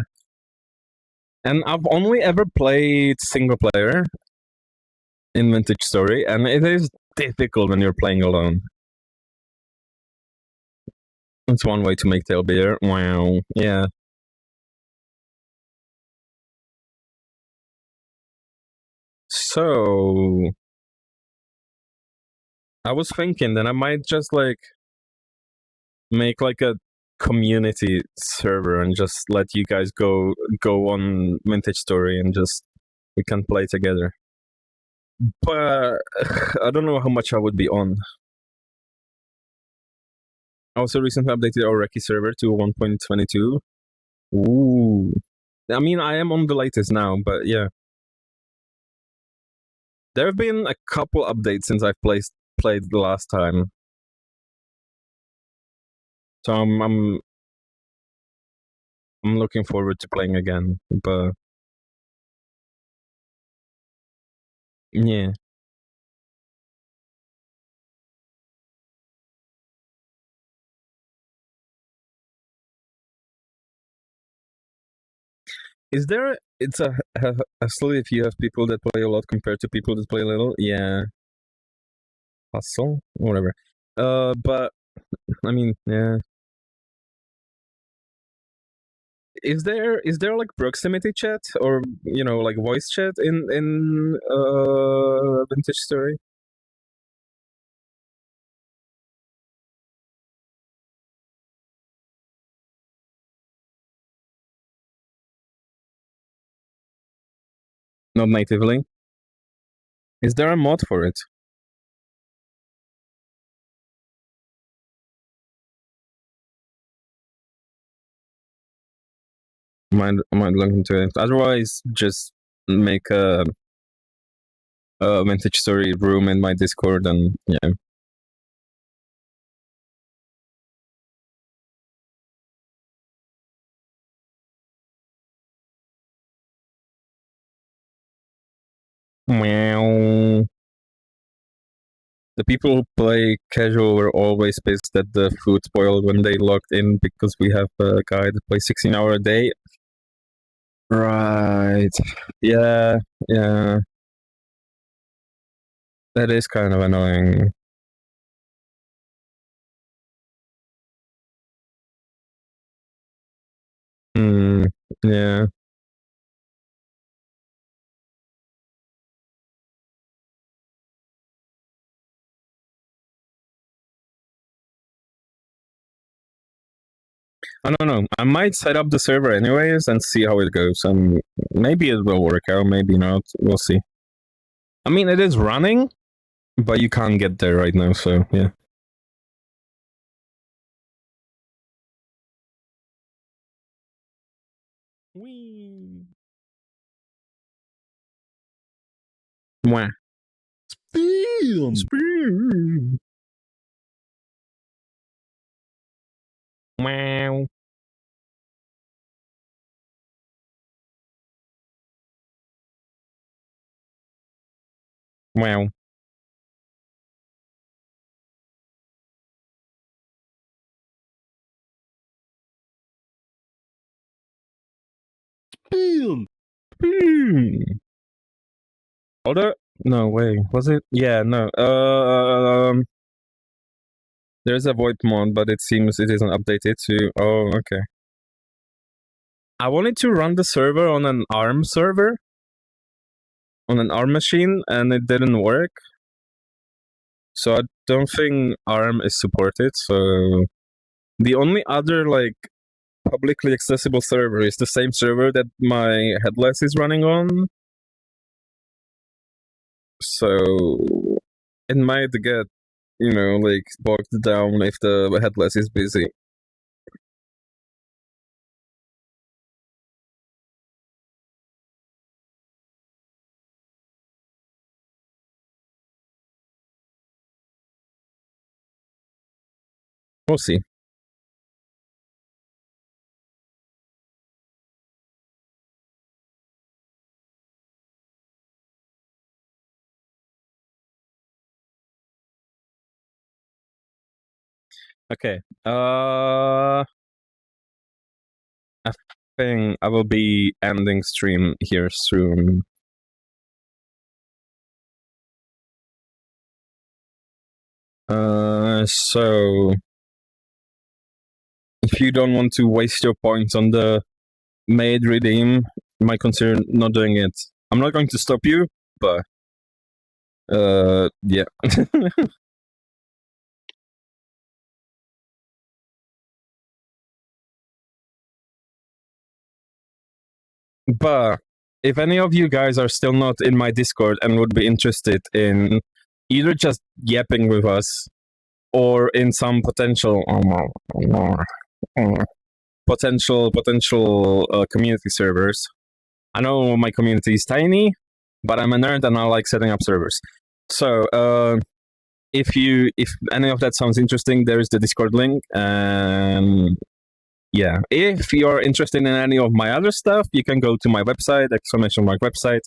And I've only ever played single player in Vintage Story, and it is difficult when you're playing alone. That's one way to make tail beer. Wow. Yeah. So I was thinking that I might just like make like a community server and just let you guys go on Vintage Story and just we can play together. But I don't know how much I would be on. I also recently updated our Reki server to 1.22. Ooh. I mean, I am on the latest now, but yeah. There have been a couple updates since I've played the last time. So I'm looking forward to playing again, but yeah. Is there? It's a hustle if you have people that play a lot compared to people that play a little. Yeah, hustle, whatever. But I mean, yeah. Is there like proximity chat or like voice chat in Vintage Story? Not natively. Is there a mod for it? Might look into it. Otherwise, just make a Vintage Story room in my Discord and yeah. Meow. The people who play casual were always pissed that the food spoiled when they logged in because we have a guy that plays 16 hours a day. Right. Yeah, yeah. That is kind of annoying. Yeah. I don't know. I might set up the server anyways and see how it goes. And maybe it will work out, maybe not. We'll see. I mean, it is running, but you can't get there right now, so yeah. Whee. Mwah. Spoon. Meow. Meow. Spoon. Spoon. Although, no, wait, was it? Yeah, no. There's a VoIP mod, but it seems it isn't updated to. Oh, okay. I wanted to run the server on an ARM server, on an ARM machine, and it didn't work. So I don't think ARM is supported. So the only other like publicly accessible server is the same server that my headless is running on. So it might get like bogged down if the headless is busy. We'll see. Okay. I think I will be ending stream here soon. So if you don't want to waste your points on the maid redeem, you might consider not doing it. I'm not going to stop you, but yeah. But if any of you guys are still not in my Discord and would be interested in either just yapping with us or in some potential potential community servers. I know my community is tiny, but I'm a nerd and I like setting up servers. So if any of that sounds interesting, there is the Discord link. And yeah, if you're interested in any of my other stuff, you can go to my website, !website,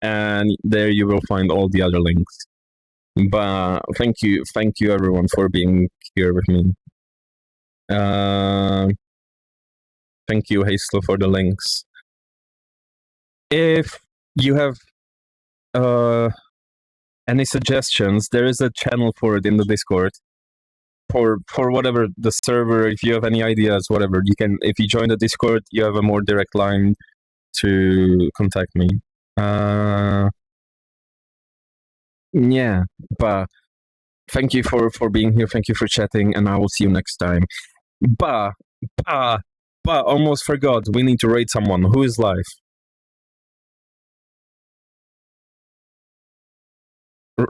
and there you will find all the other links. But thank you everyone for being here with me. Thank you, Hazel, for the links. If you have any suggestions, there is a channel for it in the Discord. For whatever the server, if you have any ideas, whatever, you can. If you join the Discord, you have a more direct line to contact me. Yeah, but thank you for being here. Thank you for chatting, and I will see you next time. But almost forgot. We need to rate someone. Who is live?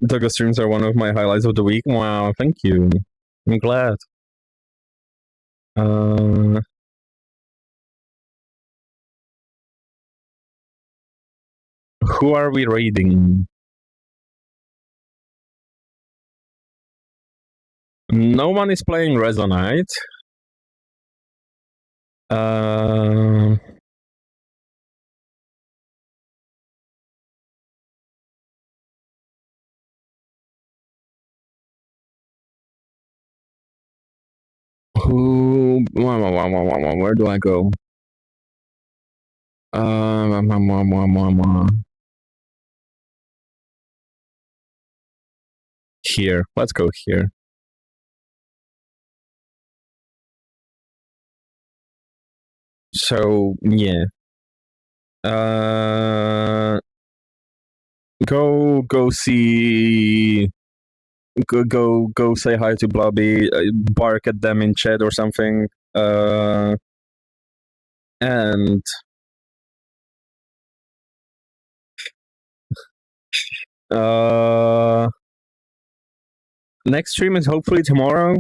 Douglas streams are one of my highlights of the week. Wow, thank you. I'm glad. Who are we raiding? No one is playing Resonite. Who? Where do I go? Here. Let's go here. So yeah. Go see. Go say hi to Blobby. Bark at them in chat or something. And next stream is hopefully tomorrow.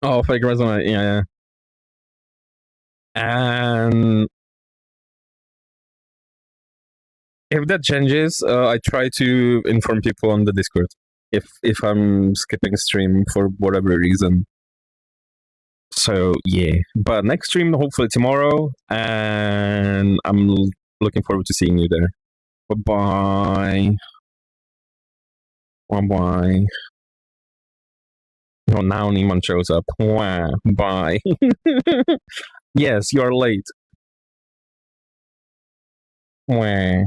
Oh, fake Resonite, yeah. And if that changes, I try to inform people on the Discord if I'm skipping stream for whatever reason. So yeah, but next stream hopefully tomorrow, and I'm looking forward to seeing you there. Bye bye. Oh, now Neiman shows up. Wow, bye. Yes, you're late. Wow.